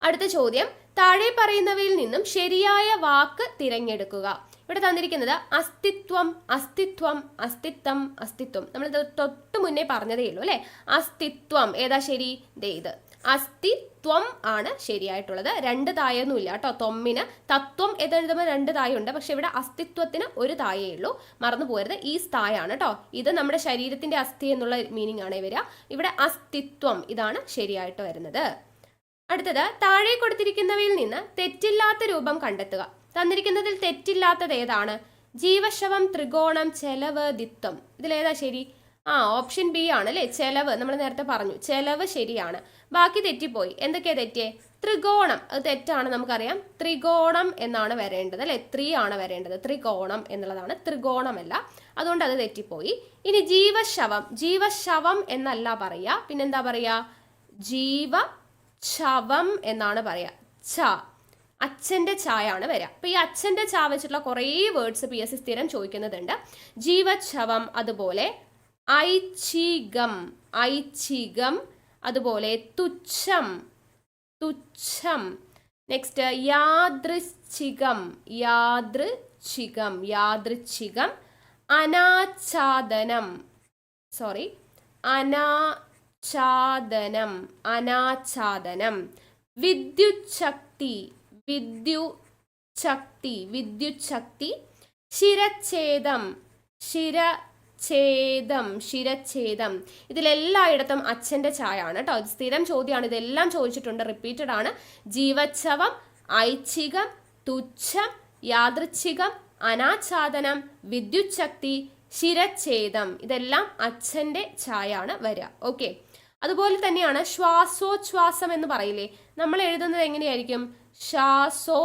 അടുത്ത ചോദ്യം, താഴെ പറയുന്നവയിൽ നിന്നും ശരിയായ വാക്ക് തിരഞ്ഞെടുക്കുക. ഇവിടെ തന്നിരിക്കുന്നത് അസ്തിത്വം, അസ്തിത്വം, അസ്തിത്വം, അസ്തിത്വം. നമ്മൾ തൊട്ട് മുന്നേ പറഞ്ഞതേ ഉള്ളൂ അല്ലെ. അസ്തിത്വം ഏതാ ശരി? ദേ ഇത് അസ്തിത്വം ആണ് ശരിയായിട്ടുള്ളത്. രണ്ട് തായൊന്നും ഇല്ല കേട്ടോ. ത്വമ്മിന് തത്വം എഴുതുമ്പോൾ രണ്ട് തായുണ്ട്. പക്ഷെ ഇവിടെ അസ്തിത്വത്തിന് ഒരു തായേ ഉള്ളൂ. മറന്നു പോകരുത്, ഈ സ്ഥായാണ് കേട്ടോ. ഇത് നമ്മുടെ ശരീരത്തിന്റെ അസ്ഥി എന്നുള്ള മീനിങ് ആണ് വരിക. ഇവിടെ അസ്തിത്വം, ഇതാണ് ശരിയായിട്ട് വരുന്നത്. അടുത്തത്, താഴെ കൊടുത്തിരിക്കുന്നവയിൽ നിന്ന് തെറ്റില്ലാത്ത രൂപം കണ്ടെത്തുക. തന്നിരിക്കുന്നതിൽ തെറ്റില്ലാത്തത് ഏതാണ്? ജീവശവം, ത്രികോണം, ചെലവ്, ദിത്വം. ഇതിലേതാ ശരി? ഓപ്ഷൻ ബി ആണ് അല്ലേ, ചെലവ്. നമ്മൾ നേരത്തെ പറഞ്ഞു, ചെലവ് ശരിയാണ്. ബാക്കി തെറ്റിപ്പോയി. എന്തൊക്കെയാ തെറ്റിയേ? ത്രികോണം, അത് തെറ്റാണ് നമുക്കറിയാം. ത്രികോണം എന്നാണ് വരേണ്ടത് അല്ലെ, ആണ് വരേണ്ടത്. ത്രികോണം എന്നുള്ളതാണ്, ത്രികോണമല്ല. അതുകൊണ്ട് അത് തെറ്റിപ്പോയി. ഇനി ജീവശവം, ജീവശവം എന്നല്ല പറയാ, പിന്നെന്താ പറയാ? ജീവശവം എന്നാണ് പറയാ. അച്ഛൻ്റെ ചായാണ് വരിക. അപ്പൊ ഈ അച്ഛൻ്റെ ചാ വെച്ചിട്ടുള്ള കുറേ വേർഡ്സ് PSC സ്ഥിരം ചോദിക്കുന്നതുണ്ട്. ജീവച്ഛവം, അതുപോലെ ഐച്ഛികം, ഐച്ഛികം, അതുപോലെ തുച്ഛം, തുച്ഛം. നെക്സ്റ്റ് യാദൃച്ഛികം, യാദൃച്ഛികം, യാദൃച്ഛികം. അനാച്ഛാദനം, അനാച്ഛാദനം, അനാച്ഛാദനം. വിദ്യുച്ഛക്തി, വിദ്യുച്ഛക്തി, വിദ്യുച്ഛക്തി. ശിരച്ഛേദം, ശിരച്ഛേദം, ശിരച്ഛേദം. ഇതിലെല്ലായിടത്തും അച്ഛൻ്റെ ചായാണ് കേട്ടോ. സ്ഥിരം ചോദ്യമാണ്, ഇതെല്ലാം ചോദിച്ചിട്ടുണ്ട്, റിപ്പീറ്റഡ് ആണ്. ജീവച്ഛവം, ഐച്ഛികം, തുച്ഛം, യാദൃച്ഛികം, അനാച്ഛാദനം, വിദ്യുച്ഛക്തി, ശിരച്ഛേദം. ഇതെല്ലാം അച്ഛൻ്റെ ചായാണ് വരിക. ഓക്കെ, അതുപോലെ തന്നെയാണ് ശ്വാസോച്ഛ്വാസം എന്ന് പറയില്ലേ. നമ്മൾ എഴുതുന്നത് എങ്ങനെയായിരിക്കും? ശ്വാസോ,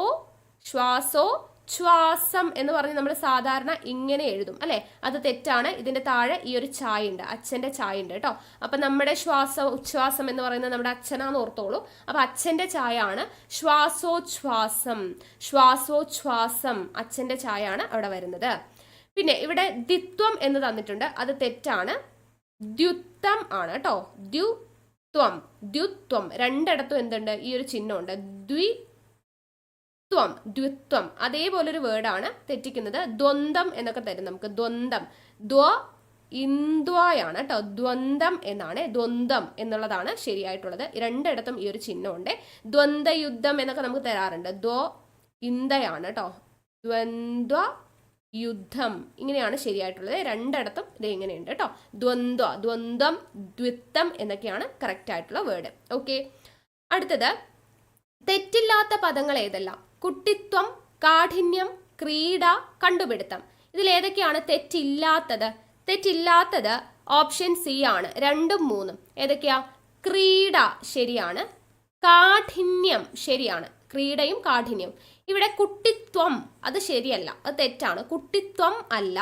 ശ്വാസോ, ശ്വാസം എന്ന് പറഞ്ഞ് നമ്മൾ സാധാരണ ഇങ്ങനെ എഴുതും അല്ലെ. അത് തെറ്റാണ്. ഇതിന്റെ താഴെ ഈ ഒരു ചായ ഉണ്ട്, അച്ഛന്റെ ചായ ഉണ്ട് കേട്ടോ. അപ്പൊ നമ്മുടെ ഉച്ഛ്വാസം എന്ന് പറയുന്നത് നമ്മുടെ അച്ഛനാന്ന് ഓർത്തോളൂ. അപ്പൊ അച്ഛന്റെ ചായ ആണ് ശ്വാസോച്ഛ്വാസം, ശ്വാസോച്ഛ്വാസം. അച്ഛന്റെ ചായ ആണ് അവിടെ വരുന്നത്. പിന്നെ ഇവിടെ ദിത്വം എന്ന് തന്നിട്ടുണ്ട്, അത് തെറ്റാണ്. ദ്യുത്വം ആണ് കേട്ടോ. ദ്യുത്വം, ദ്യുത്വം. രണ്ടിടത്തും എന്തുണ്ട്? ഈ ഒരു ചിഹ്നമുണ്ട്. ദ്വിത്വം, ദ്വിത്വം. അതേപോലൊരു വേർഡാണ് തെറ്റിക്കുന്നത്. ദ്വന്ദ്ം എന്നൊക്കെ തരും നമുക്ക്. ദ്വന്ദ്ം, ഇന്ത്വയാണ് കേട്ടോ. ദ്വന്ദ്ം എന്നാണ്, ദ്വന്ദ്ം എന്നുള്ളതാണ് ശരിയായിട്ടുള്ളത്. രണ്ടിടത്തും ഈ ഒരു ചിഹ്നമുണ്ട്. ദ്വന്ദ്വയുദ്ധം എന്നൊക്കെ നമുക്ക് തരാറുണ്ട്. ഇന്ദയാണ് കേട്ടോ. ദ്വന്ദ്വ യുദ്ധം, ഇങ്ങനെയാണ് ശരിയായിട്ടുള്ളത്. രണ്ടിടത്തും ഇത് ഇങ്ങനെയുണ്ട് കേട്ടോ. ദ്വന്ദ്വ, ദ്വന്ദ്വം, ദ്വിത്വം എന്നൊക്കെയാണ് കറക്റ്റ് ആയിട്ടുള്ള വേർഡ്. ഓക്കെ, അടുത്തത്, തെറ്റില്ലാത്ത പദങ്ങൾ ഏതെല്ലാം? കുട്ടിത്വം, കാഠിന്യം, ക്രീഡ, കണ്ടുപിടുത്തം. ഇതിലേതൊക്കെയാണ് തെറ്റില്ലാത്തത്? തെറ്റില്ലാത്തത് ഓപ്ഷൻ സി ആണ്, 2ഉം 3ഉം. ഏതൊക്കെയാ? ക്രീഡ ശരിയാണ്. കാഠിന്യം ശരിയാണ്. ക്രീഡയും കാഠിന്യം. ഇവിടെ കുട്ടിത്വം അത് ശരിയല്ല, അത് തെറ്റാണ്. കുട്ടിത്വം അല്ല,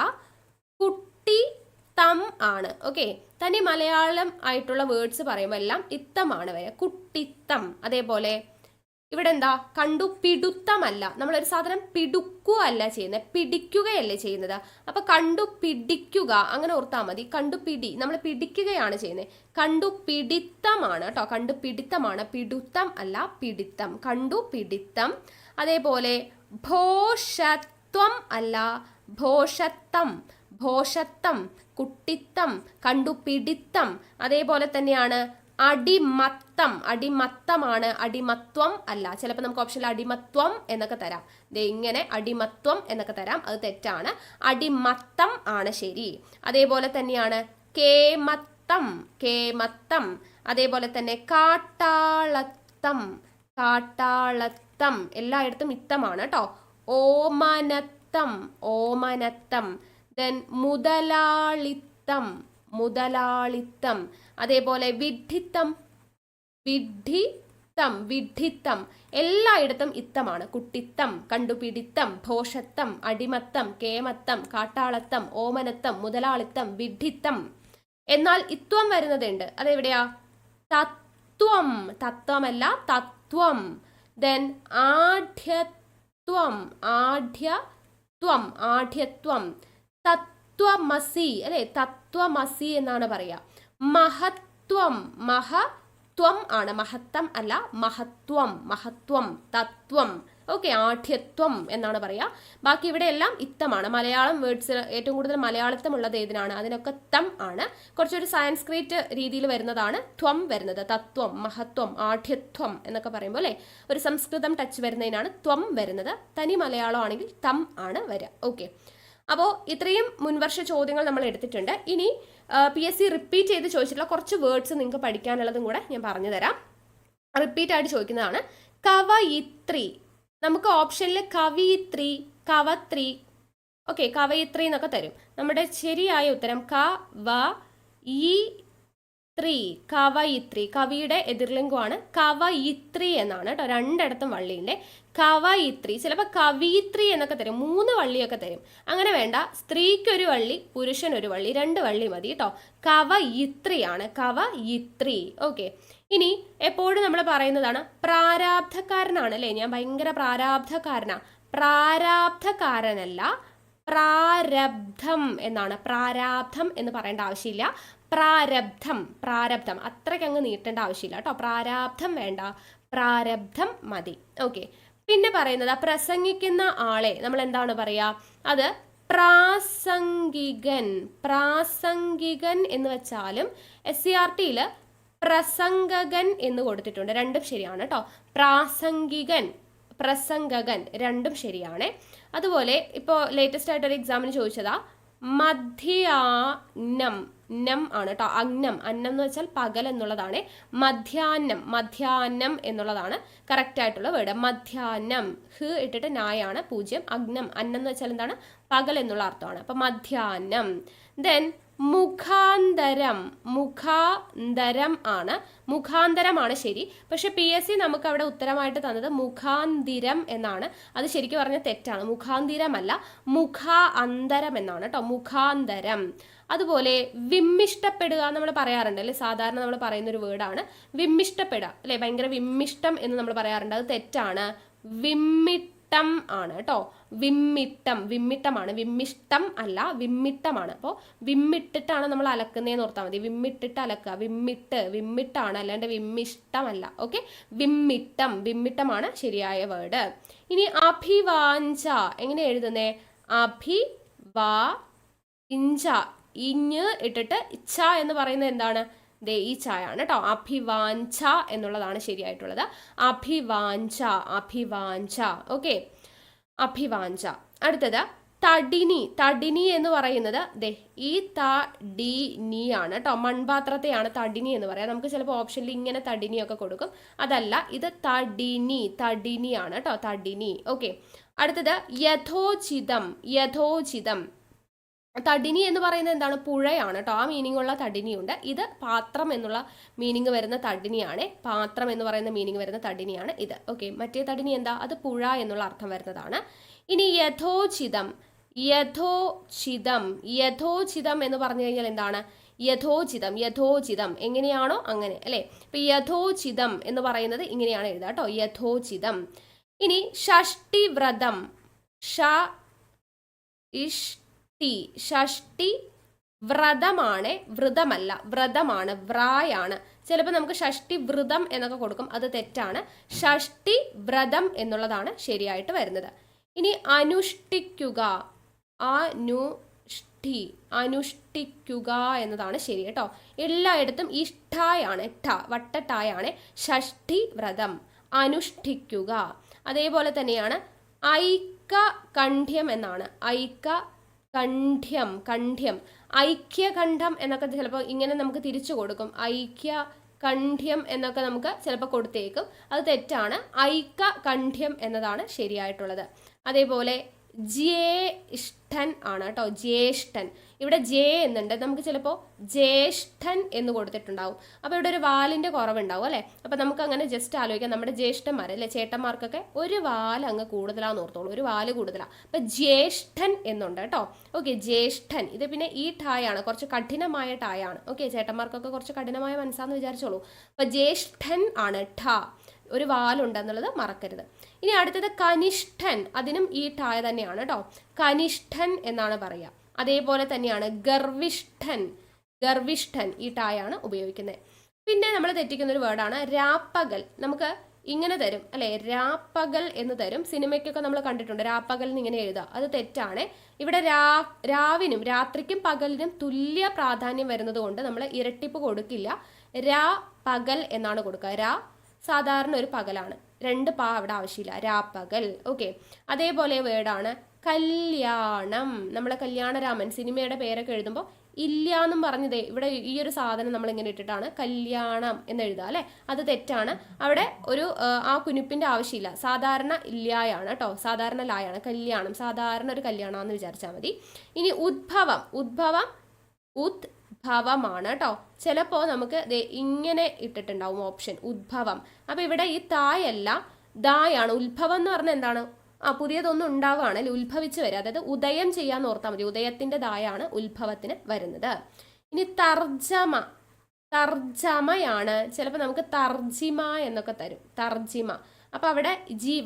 കുട്ടിത്തം ആണ്. ഓക്കെ, തനി മലയാളം ആയിട്ടുള്ള വേർഡ്സ് പറയുമ്പോൾ എല്ലാം ഇത്തമാണ് വരിക. കുട്ടിത്തം. അതേപോലെ ഇവിടെ എന്താ, കണ്ടു പിടുത്തമല്ല. നമ്മളൊരു സാധനം പിടുക്കുക അല്ല ചെയ്യുന്നത്, പിടിക്കുകയല്ലേ ചെയ്യുന്നത്. അപ്പൊ കണ്ടു പിടിക്കുക അങ്ങനെ ഓർത്താൽ മതി. കണ്ടു പിടി, നമ്മൾ പിടിക്കുകയാണ് ചെയ്യുന്നത്. കണ്ടു പിടിത്തമാണ് കേട്ടോ, കണ്ടു പിടിത്തമാണ്, പിടുത്തം അല്ല, പിടിത്തം. കണ്ടു പിടിത്തം. അതേപോലെ ഭോഷത്വം അല്ല, ഭോഷത്തം. ഭോഷത്തം, കുട്ടിത്തം, കണ്ടു പിടിത്തം. അതേപോലെ തന്നെയാണ് അടിമത്തം. അടിമത്തമാണ്, അടിമത്വം അല്ല. ചിലപ്പോൾ നമുക്ക് ഓപ്ഷനിൽ അടിമത്വം എന്നൊക്കെ തരാം. ദേ ഇങ്ങനെ അടിമത്വം എന്നൊക്കെ തരാം, അത് തെറ്റാണ്. അടിമത്തം ആണ് ശരി. അതേപോലെ തന്നെയാണ് കേമത്തം. കേമത്തം. അതേപോലെ തന്നെ കാട്ടാളത്തം. കാട്ടാളത്തം. എല്ലായിടത്തും ഇത്തമാണ് കേട്ടോ. ഓമനത്തം. ഓമനത്തം. ദെൻ മുതലാളിത്തം. മുതലാളിത്തം. അതേപോലെ വിഡ്ഢിത്തം. വിഡ്ഢിത്തം. വിഡ്ഢിത്തം. എല്ലായിടത്തും ഇത്തമാണ്. കുട്ടിത്തം, കണ്ടുപിടിത്തം, ഭോഷത്തം, അടിമത്തം, കേമത്തം, കാട്ടാളത്തം, ഓമനത്തം, മുതലാളിത്തം, വിഡ്ഢിത്തം. എന്നാൽ ഇത്വം വരുന്നതുണ്ട്. അതെവിടെയാ? തത്വം. തത്വമല്ല, തത്വം. ദെൻ ആഢ്യത്വം. ആഢ്യത്വം. ആഢ്യത്വം. തത്വമസി അല്ലെ, തത്വമസി എന്നാണ് പറയാ. മഹത്വം. മഹത്വം ആണ്, മഹത്വം അല്ല, മഹത്വം. മഹത്വം, തത്വം. ഓക്കെ, ആഠ്യത്വം എന്നാണ് പറയാ. ബാക്കി ഇവിടെ എല്ലാം ഇത്തമാണ്. മലയാളം വേർഡ്സ് ഏറ്റവും കൂടുതൽ മലയാളത്വം ഉള്ളത് ഏതിനാണ്? അതിനൊക്കെ തം ആണ്. കുറച്ചൊരു സാൻസ്ക്രിറ്റ് രീതിയിൽ വരുന്നതാണ് ത്വം വരുന്നത്. തത്വം, മഹത്വം, ആഠ്യത്വം എന്നൊക്കെ പറയുമ്പോൾ അല്ലെ, ഒരു സംസ്കൃതം ടച്ച് വരുന്നതിനാണ് ത്വം വരുന്നത്. തനി മലയാളം ആണെങ്കിൽ തം ആണ് വരിക. ഓക്കെ, അപ്പോൾ ഇത്രയും മുൻവർഷ ചോദ്യങ്ങൾ നമ്മൾ എടുത്തിട്ടുണ്ട്. ഇനി PSC റിപ്പീറ്റ് ചെയ്ത് ചോദിച്ചിട്ടുള്ള കുറച്ച് വേർഡ്സ് നിങ്ങൾക്ക് പഠിക്കാനുള്ളതും കൂടെ ഞാൻ പറഞ്ഞു തരാം. റിപ്പീറ്റ് ആയിട്ട് ചോദിക്കുന്നതാണ്. കവയിത്രി. നമുക്ക് ഓപ്ഷനിൽ കവിയിത്രി, കവത്രി, ഓക്കെ, കവയിത്രി എന്നൊക്കെ തരും. നമ്മുടെ ശരിയായ ഉത്തരം കവയിത്രി. കവയിത്രി. കവിയുടെ എതിർലിംഗമാണ് കവയിത്രി എന്നാണ് കേട്ടോ. രണ്ടിടത്തും വള്ളിയുണ്ട്. കവയിത്രി. ചിലപ്പോൾ കവിയിത്രി എന്നൊക്കെ തരും, 3 വള്ളിയൊക്കെ തരും. അങ്ങനെ വേണ്ട, സ്ത്രീക്കൊരു വള്ളി, പുരുഷനൊരു വള്ളി, 2 വള്ളി മതി കേട്ടോ. കവയിത്രിയാണ്, കവയിത്രി. ഓക്കെ, ഇനി എപ്പോഴും നമ്മൾ പറയുന്നതാണ് പ്രാരാബ്ധക്കാരനാണ് അല്ലേ. ഞാൻ ഭയങ്കര പ്രാരാബ്ധക്കാരനാ. പ്രാരാബ്ധക്കാരനല്ല, പ്രാരബ്ധം എന്നാണ്. പ്രാരാബ്ധം എന്ന് പറയേണ്ട ആവശ്യമില്ല. പ്രാരബ്ധം. പ്രാരബ്ധം അത്രയ്ക്ക് അങ്ങ് നീട്ടേണ്ട ആവശ്യമില്ല കേട്ടോ. പ്രാരാബ്ധം വേണ്ട, പ്രാരബ്ധം മതി. ഓക്കെ, പിന്നെ പറയുന്നത് പ്രസംഗിക്കുന്ന ആളെ നമ്മൾ എന്താണ് പറയാ? അത് പ്രാസംഗികൻ. പ്രാസംഗികൻ എന്ന് വെച്ചാലും SCRT-യിൽ പ്രസംഗകൻ എന്ന് കൊടുത്തിട്ടുണ്ട്. രണ്ടും ശരിയാണ് കേട്ടോ. പ്രാസംഗികൻ, പ്രസംഗകൻ രണ്ടും ശരിയാണ്. അതുപോലെ ഇപ്പോൾ ലേറ്റസ്റ്റ് ആയിട്ടൊരു എക്സാമിന് ചോദിച്ചതാ മധ്യാഹ്നം. നം ആണ് കേട്ടോ. അന്നം. അന്നം എന്ന് വെച്ചാൽ പകൽ എന്നുള്ളതാണ്. മധ്യാഹ്നം. മധ്യാഹ്നം എന്നുള്ളതാണ് കറക്റ്റ് ആയിട്ടുള്ള വേർഡ്. മധ്യാഹ്നം. ഹ് ഇട്ടിട്ട് നായാണ് 0. അഗ്നം. അന്നം എന്ന് വെച്ചാൽ എന്താണ്? പകൽ എന്നുള്ള അർത്ഥമാണ്. അപ്പൊ മധ്യാഹ്നം. ദെൻ മുഖാന്തരം. മുഖാന്തരം ആണ്. മുഖാന്തരമാണ് ശരി. പക്ഷെ PSC നമുക്ക് അവിടെ ഉത്തരമായിട്ട് തന്നത് മുഖാന്തിരം എന്നാണ്. അത് ശരിക്കും പറഞ്ഞാൽ തെറ്റാണ്. മുഖാന്തിരമല്ല, മുഖാന്തരം എന്നാണ് കേട്ടോ. മുഖാന്തരം. അതുപോലെ വിമ്മിഷ്ടപ്പെടുക നമ്മൾ പറയാറുണ്ട് അല്ലെ. സാധാരണ നമ്മൾ പറയുന്ന ഒരു വേർഡാണ് വിമ്മിഷ്ടപ്പെടുക അല്ലെ. ഭയങ്കര വിമ്മിഷ്ടം എന്ന് നമ്മൾ പറയാറുണ്ട്. അത് തെറ്റാണ്. വിമ്മിട്ടം ആണ് കേട്ടോ. വിമ്മിട്ടം. വിമ്മിട്ടമാണ്, വിമ്മിഷ്ടം അല്ല, വിമ്മിട്ടമാണ്. അപ്പോൾ വിമ്മിട്ടിട്ടാണ് നമ്മൾ അലക്കുന്നതെന്ന് ഓർത്താൽ മതി. വിമ്മിട്ടിട്ട് അലക്കുക. വിമ്മിട്ടാണ്, അല്ലാണ്ട് വിമ്മിഷ്ടമല്ല. ഓക്കെ, വിമ്മിട്ടം. വിമ്മിട്ടമാണ് ശരിയായ വേർഡ്. ഇനി അഭിവാഞ്ച എങ്ങനെ എഴുതുന്നേ? അഭിവാഞ്ച. ഇഞ്ഞ് ഇട്ടിട്ട് ഇച്ഛ എന്ന് പറയുന്നത് എന്താണ്? ദേ ഈ ചായാണ് കേട്ടോ. അഭിവാഞ്ച എന്നുള്ളതാണ് ശരിയായിട്ടുള്ളത്. അഭിവാഞ്ച. അഭിവാഞ്ച. ഓക്കെ, അഭിവാഞ്ച. അടുത്തത് തടിനി. തടിനി എന്ന് പറയുന്നത് ദേ ഈ തടിനി ആണ് കേട്ടോ. മൺപാത്രത്തെയാണ് തടിനി എന്ന് പറയാം. നമുക്ക് ചിലപ്പോൾ ഓപ്ഷനിൽ ഇങ്ങനെ തടിനിയൊക്കെ കൊടുക്കും. അതല്ല, ഇത് തടിനി. തടിനിയാണ് കേട്ടോ. തടിനി. ഓക്കെ, അടുത്തത് യഥോചിതം. യഥോചിതം. തടിനി എന്ന് പറയുന്നത് എന്താണ്? പുഴയാണ് കേട്ടോ. ആ മീനിങ് ഉള്ള തടിനിയുണ്ട്. ഇത് പാത്രം എന്നുള്ള മീനിങ് വരുന്ന തടിനിയാണ്. പാത്രം എന്ന് പറയുന്ന മീനിങ് വരുന്ന തടിനിയാണ് ഇത്. ഓക്കെ, മറ്റേ തടിനി എന്താ? അത് പുഴ എന്നുള്ള അർത്ഥം വരുന്നതാണ്. ഇനി യഥോചിതം. യഥോചിതം യഥോചിതം എന്ന് പറഞ്ഞു കഴിഞ്ഞാൽ എന്താണ്? യഥോചിതം യഥോചിതം എങ്ങനെയാണോ അങ്ങനെ അല്ലേ. ഇപ്പൊ യഥോചിതം എന്ന് പറയുന്നത് ഇങ്ങനെയാണ് എഴുതുക കേട്ടോ, യഥോചിതം. ഇനി ഷഷ്ടിവ്രതം. ഷഷ്ടി വ്രതമാണ്, വ്രതമല്ല, വ്രതമാണ്, വ്രായാണ്. ചിലപ്പോൾ നമുക്ക് ഷഷ്ടി വ്രതം എന്നൊക്കെ കൊടുക്കും, അത് തെറ്റാണ്. ഷഷ്ടി വ്രതം എന്നുള്ളതാണ് ശരിയായിട്ട് വരുന്നത്. ഇനി അനുഷ്ഠിക്കുക. അനുഷ്ഠിക്കുക എന്നതാണ് ശരി കേട്ടോ. എല്ലായിടത്തും ഈ ഠായാണ്, വട്ടട്ടായാണ്. ഷഷ്ടി വ്രതം, അനുഷ്ഠിക്കുക. അതേപോലെ തന്നെയാണ് ഐക്യകണ്ഠ്യം എന്നാണ്. കണ്ഠ്യം ഐക്യകണ്ഠം എന്നൊക്കെ ചിലപ്പോൾ ഇങ്ങനെ നമുക്ക് തിരിച്ചു കൊടുക്കും. ഐക്യകണ്ഠ്യം എന്നൊക്കെ നമുക്ക് ചിലപ്പോൾ കൊടുത്തേക്കും, അത് തെറ്റാണ്. ഐക്യകണ്ഠ്യം എന്നതാണ് ശരിയായിട്ടുള്ളത്. അതേപോലെ ജ്യേഷ്ഠൻ ആണ് കേട്ടോ, ജ്യേഷ്ഠൻ. ഇവിടെ ജേ എന്നുണ്ട്, നമുക്ക് ചിലപ്പോൾ ജ്യേഷ്ഠൻ എന്ന് കൊടുത്തിട്ടുണ്ടാവും. അപ്പോൾ ഇവിടെ ഒരു വാലിൻ്റെ കുറവുണ്ടാവും അല്ലേ. അപ്പോൾ നമുക്ക് അങ്ങനെ ജസ്റ്റ് ആലോചിക്കാം, നമ്മുടെ ജ്യേഷ്ഠന്മാർ അല്ലേ, ചേട്ടന്മാർക്കൊക്കെ ഒരു വാൽ അങ്ങ് കൂടുതലാന്ന് ഓർത്തോളൂ, ഒരു വാല് കൂടുതലാണ്. അപ്പോൾ ജ്യേഷ്ഠൻ എന്നുണ്ട് കേട്ടോ. ഓക്കെ, ജ്യേഷ്ഠൻ. ഇത് പിന്നെ ഈ ഠായാണ്, കുറച്ച് കഠിനമായ ഠായാണ്. ഓക്കെ, ചേട്ടന്മാർക്കൊക്കെ കുറച്ച് കഠിനമായ മനസ്സാന്ന് വിചാരിച്ചോളൂ. അപ്പോൾ ജ്യേഷ്ഠൻ ആണ് ഠ, ഒരു വാലുണ്ടെന്നുള്ളത് മറക്കരുത്. ഇനി അടുത്തത് കനിഷ്ഠൻ. അതിനും ഈ ഠായ തന്നെയാണ് കേട്ടോ, കനിഷ്ഠൻ എന്നാണ് പറയുക. അതേപോലെ തന്നെയാണ് ഗർവിഷ്ഠൻ ഈ ഠായാണ് ഉപയോഗിക്കുന്നത്. പിന്നെ നമ്മൾ തെറ്റിക്കുന്ന ഒരു വേർഡാണ് രാപ്പകൽ. നമുക്ക് ഇങ്ങനെ തരും അല്ലെ, രാപ്പകൽ എന്ന് തരും. സിനിമയ്ക്കൊക്കെ നമ്മൾ കണ്ടിട്ടുണ്ട് രാപ്പകൽ എന്ന് ഇങ്ങനെ എഴുതുക, അത് തെറ്റാണ്. ഇവിടെ രാവിനും രാത്രിക്കും പകലിനും തുല്യ പ്രാധാന്യം വരുന്നത് കൊണ്ട് നമ്മൾ ഇരട്ടിപ്പ് കൊടുക്കില്ല. രാ പകൽ എന്നാണ് കൊടുക്കുക. രാ സാധാരണ ഒരു പകലാണ്, രണ്ട് പാ അവിടെ ആവശ്യമില്ല, രാപ്പകൽ. ഓക്കെ, അതേപോലെ വേർഡാണ് കല്യാണം. നമ്മളെ കല്യാണരാമൻ സിനിമയുടെ പേരൊക്കെ എഴുതുമ്പോൾ ഇല്ല എന്നും പറഞ്ഞതേ ഇവിടെ ഈ ഒരു സാധനം നമ്മൾ ഇങ്ങനെ ഇട്ടിട്ടാണ് കല്യാണം എന്ന് എഴുതുക അല്ലേ, അത് തെറ്റാണ്. അവിടെ ഒരു ആ കുനിപ്പിന്റെ ആവശ്യമില്ല, സാധാരണ ഇല്ലായാണ് കേട്ടോ, സാധാരണ ലായാണ്. കല്യാണം സാധാരണ ഒരു കല്യാണമെന്ന് വിചാരിച്ചാൽ മതി. ഇനി ഉദ്ഭവമാണ് കേട്ടോ. ചിലപ്പോൾ നമുക്ക് ഇങ്ങനെ ഇട്ടിട്ടുണ്ടാവും ഓപ്ഷൻ ഉദ്ഭവം. അപ്പോൾ ഇവിടെ ഈ തായല്ല ദായാണ്. ഉത്ഭവം എന്ന് പറഞ്ഞാൽ എന്താണ്? പുതിയതൊന്നും ഉണ്ടാവുകയാണെങ്കിൽ ഉത്ഭവിച്ച് വരിക, അതായത് ഉദയം ചെയ്യാന്ന് ഓർത്താൽ മതി. ഉദയത്തിന്റെ ദായാണ് ഉത്ഭവത്തിന് വരുന്നത്. ഇനി തർജമയാണ്. ചിലപ്പോൾ നമുക്ക് തർജിമ എന്നൊക്കെ തരും, തർജിമ. അപ്പം അവിടെ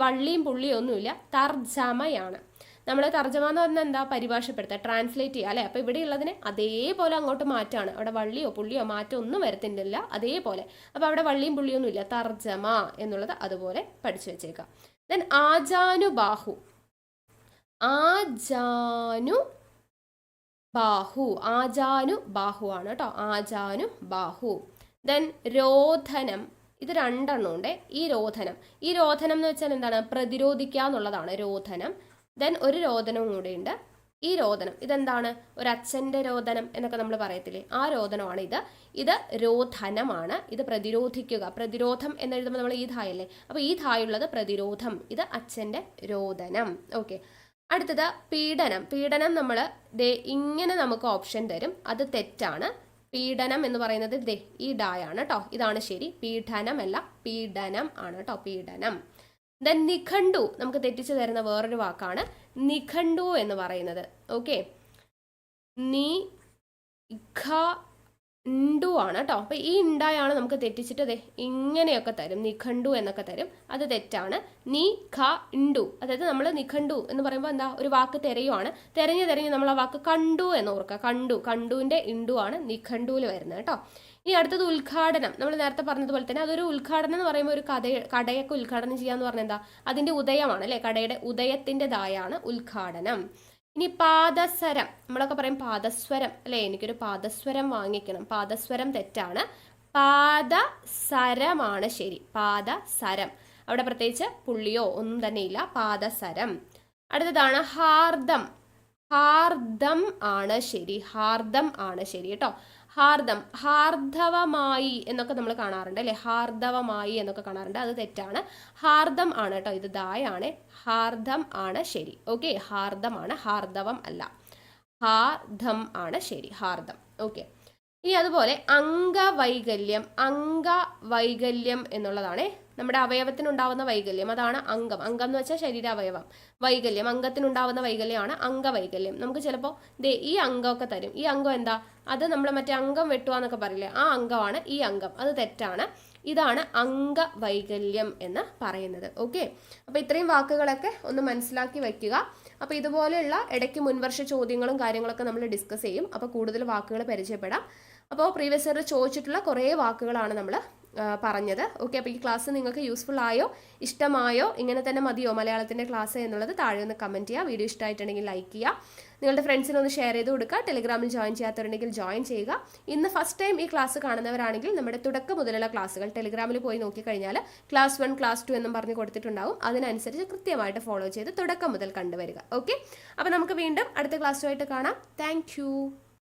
വള്ളിയും പുള്ളിയും ഒന്നുമില്ല, തർജമയാണ്. നമ്മൾ തർജ്ജമ എന്ന് പറഞ്ഞാൽ എന്താ? പരിഭാഷപ്പെടുത്തുക, ട്രാൻസ്ലേറ്റ് ചെയ്യുക അല്ലേ. അപ്പോൾ ഇവിടെ ഉള്ളതിനെ അതേപോലെ അങ്ങോട്ട് മാറ്റാണ്. അവിടെ വള്ളിയോ പുള്ളിയോ മാറ്റം ഒന്നും വരുത്തുന്നില്ല, അതേപോലെ. അപ്പോൾ അവിടെ വള്ളിയും പുള്ളിയൊന്നും ഇല്ല, തർജ്ജമ എന്നുള്ളത് അതുപോലെ പഠിച്ചു വെച്ചേക്കാം. ദെൻ ആജാനുബാഹു ആണ് കേട്ടോ, ആജാനുബാഹു. ദെൻ രോധനം. ഇത് രണ്ടെണ്ണം ഉണ്ട്. ഈ രോധനം എന്ന് വെച്ചാൽ എന്താണ്? പ്രതിരോധിക്കുക എന്നുള്ളതാണ് രോധനം. ദെൻ ഒരു രോദനവും കൂടെ ഉണ്ട്. ഈ രോദനം ഇതെന്താണ്? ഒരു അച്ഛൻ്റെ രോദനം എന്നൊക്കെ നമ്മൾ പറയത്തില്ലേ, ആ രോദനമാണ് ഇത്. ഇത് രോധനമാണ്. ഇത് പ്രതിരോധിക്കുക, പ്രതിരോധം എന്നെഴുതുമ്പോൾ നമ്മൾ ഈ ധായല്ലേ, അപ്പോൾ ഈ ധായുള്ളത് പ്രതിരോധം, ഇത് അച്ഛൻ്റെ രോദനം. ഓക്കെ, അടുത്തത് പീഡനം നമ്മൾ ഇങ്ങനെ നമുക്ക് ഓപ്ഷൻ തരും, അത് തെറ്റാണ്. പീഡനം എന്ന് പറയുന്നത് ഈ ഡായാണ് കേട്ടോ, ഇതാണ് ശരി. പീഡനമല്ല, പീഡനം ആണ് കേട്ടോ, പീഡനം. ദെൻ നിഘണ്ടു നമുക്ക് തെറ്റിച്ച് തരുന്ന വേറൊരു വാക്കാണ് നിഘണ്ടു എന്ന് പറയുന്നത്. ഓക്കെ, നിഘണ്ടു ആണ് കേട്ടോ. അപ്പോൾ ഈ ഉണ്ടായാണ് നമുക്ക് തെറ്റിച്ചിട്ട് ഇങ്ങനെയൊക്കെ തരും, നിഘണ്ടു എന്നൊക്കെ തരും, അത് തെറ്റാണ്. നിഘണ്ടു, അതായത് നമ്മൾ നിഘണ്ടു എന്ന് പറയുമ്പോൾ എന്താ? ഒരു വാക്ക് തിരയുവാണ്, തിരഞ്ഞ് നമ്മൾ ആ വാക്ക് കണ്ടു എന്ന് ഓർക്കുക. കണ്ടുവിൻ്റെ ഇണ്ടു ആണ് നിഘണ്ടുവിൽ വരുന്നത് കേട്ടോ. ഇനി അടുത്തത് ഉദ്ഘാടനം. നമ്മൾ നേരത്തെ പറഞ്ഞതുപോലെ തന്നെ അതൊരു ഉദ്ഘാടനം എന്ന് പറയുമ്പോൾ ഒരു കടയൊക്കെ ഉദ്ഘാടനം ചെയ്യാന്ന് പറഞ്ഞാൽ എന്താ? അതിൻ്റെ ഉദയമാണ് അല്ലേ, കടയുടെ ഉദയത്തിൻ്റെതായാണ് ഉദ്ഘാടനം. ഇനി പാദസരം. നമ്മളൊക്കെ പറയും പാദസ്വരം അല്ലേ, എനിക്കൊരു പാദസ്വരം വാങ്ങിക്കണം. പാദസ്വരം തെറ്റാണ്, പാദസരമാണ് ശരി. പാദസരം, അവിടെ പ്രത്യേകിച്ച് പുള്ളിയോ ഒന്നും തന്നെ ഇല്ല, പാദസരം. അടുത്തതാണ് ഹാർദം. ഹാർദം ആണ് ശരി, ഹാർദം ആണ് ശരി കേട്ടോ. ഹാർദവമായി എന്നൊക്കെ നമ്മൾ കാണാറുണ്ട് അല്ലേ, ഹാർദവമായി എന്നൊക്കെ കാണാറുണ്ട്, അത് തെറ്റാണ്. ഹാർദം ആണ് കേട്ടോ, ഇത് ദായാണ്. ഹാർദം ആണ് ശരി. ഓക്കെ, ഹാർദമാണ്, ഹാർദവം അല്ല. ഹാർദം ആണ് ശരി, ഹാർദം. ഓക്കെ. ഇനി അതുപോലെ അംഗവൈകല്യം എന്നുള്ളതാണ് നമ്മുടെ അവയവത്തിനുണ്ടാവുന്ന വൈകല്യം, അതാണ് അംഗം. അംഗം എന്ന് വെച്ചാൽ ശരീരാവയവം. വൈകല്യം, അംഗത്തിനുണ്ടാവുന്ന വൈകല്യമാണ് അംഗവൈകല്യം. നമുക്ക് ചിലപ്പോൾ ഈ അംഗമൊക്കെ തരും. ഈ അംഗം എന്താ? അത് നമ്മൾ മറ്റേ അംഗം വെട്ടുവാന്നൊക്കെ പറയില്ലേ, ആ അംഗമാണ് ഈ അംഗം. അത് തെറ്റാണ്. ഇതാണ് അംഗവൈകല്യം എന്ന് പറയുന്നത്. ഓക്കെ. അപ്പോൾ ഇത്രയും വാക്കുകളൊക്കെ ഒന്ന് മനസ്സിലാക്കി വയ്ക്കുക. അപ്പോൾ ഇതുപോലെയുള്ള ഇടയ്ക്ക് മുൻവർഷ ചോദ്യങ്ങളും കാര്യങ്ങളൊക്കെ നമ്മൾ ഡിസ്കസ് ചെയ്യും. അപ്പോൾ കൂടുതൽ വാക്കുകൾ പരിചയപ്പെടാം. അപ്പോൾ പ്രീവിയസ് ഇയർ ചോദിച്ചിട്ടുള്ള കുറേ വാക്കുകളാണ് നമ്മൾ പറഞ്ഞത്. ഓക്കെ. അപ്പോൾ ഈ ക്ലാസ് നിങ്ങൾക്ക് യൂസ്ഫുൾ ആയോ, ഇഷ്ടമായോ, ഇങ്ങനെ തന്നെ മതിയോ മലയാളത്തിൻ്റെ ക്ലാസ് എന്നുള്ളത് താഴെ ഒന്ന് കമൻറ്റ് ചെയ്യുക. വീഡിയോ ഇഷ്ടമായിട്ടുണ്ടെങ്കിൽ ലൈക്ക് ചെയ്യുക, നിങ്ങളുടെ ഫ്രണ്ട്സിനൊന്ന് ഷെയർ ചെയ്ത് കൊടുക്കുക. ടെലിഗ്രാമിൽ ജോയിൻ ചെയ്യാത്തവരുണ്ടെങ്കിൽ ജോയിൻ ചെയ്യുക. ഇന്ന് ഫസ്റ്റ് ടൈം ഈ ക്ലാസ് കാണുന്നവരാണെങ്കിൽ നമ്മുടെ തുടക്കം മുതലുള്ള ക്ലാസ്സുകൾ ടെലിഗ്രാമിൽ പോയി നോക്കിക്കഴിഞ്ഞാൽ ക്ലാസ് 1 ക്ലാസ് 2 എന്നും പറഞ്ഞ് കൊടുത്തിട്ടുണ്ടാവും. അതിനനുസരിച്ച് കൃത്യമായിട്ട് ഫോളോ ചെയ്ത് തുടക്കം മുതൽ കണ്ടുവരിക. ഓക്കെ. അപ്പോൾ നമുക്ക് വീണ്ടും അടുത്ത ക്ലാസ്സുമായിട്ട് കാണാം. താങ്ക്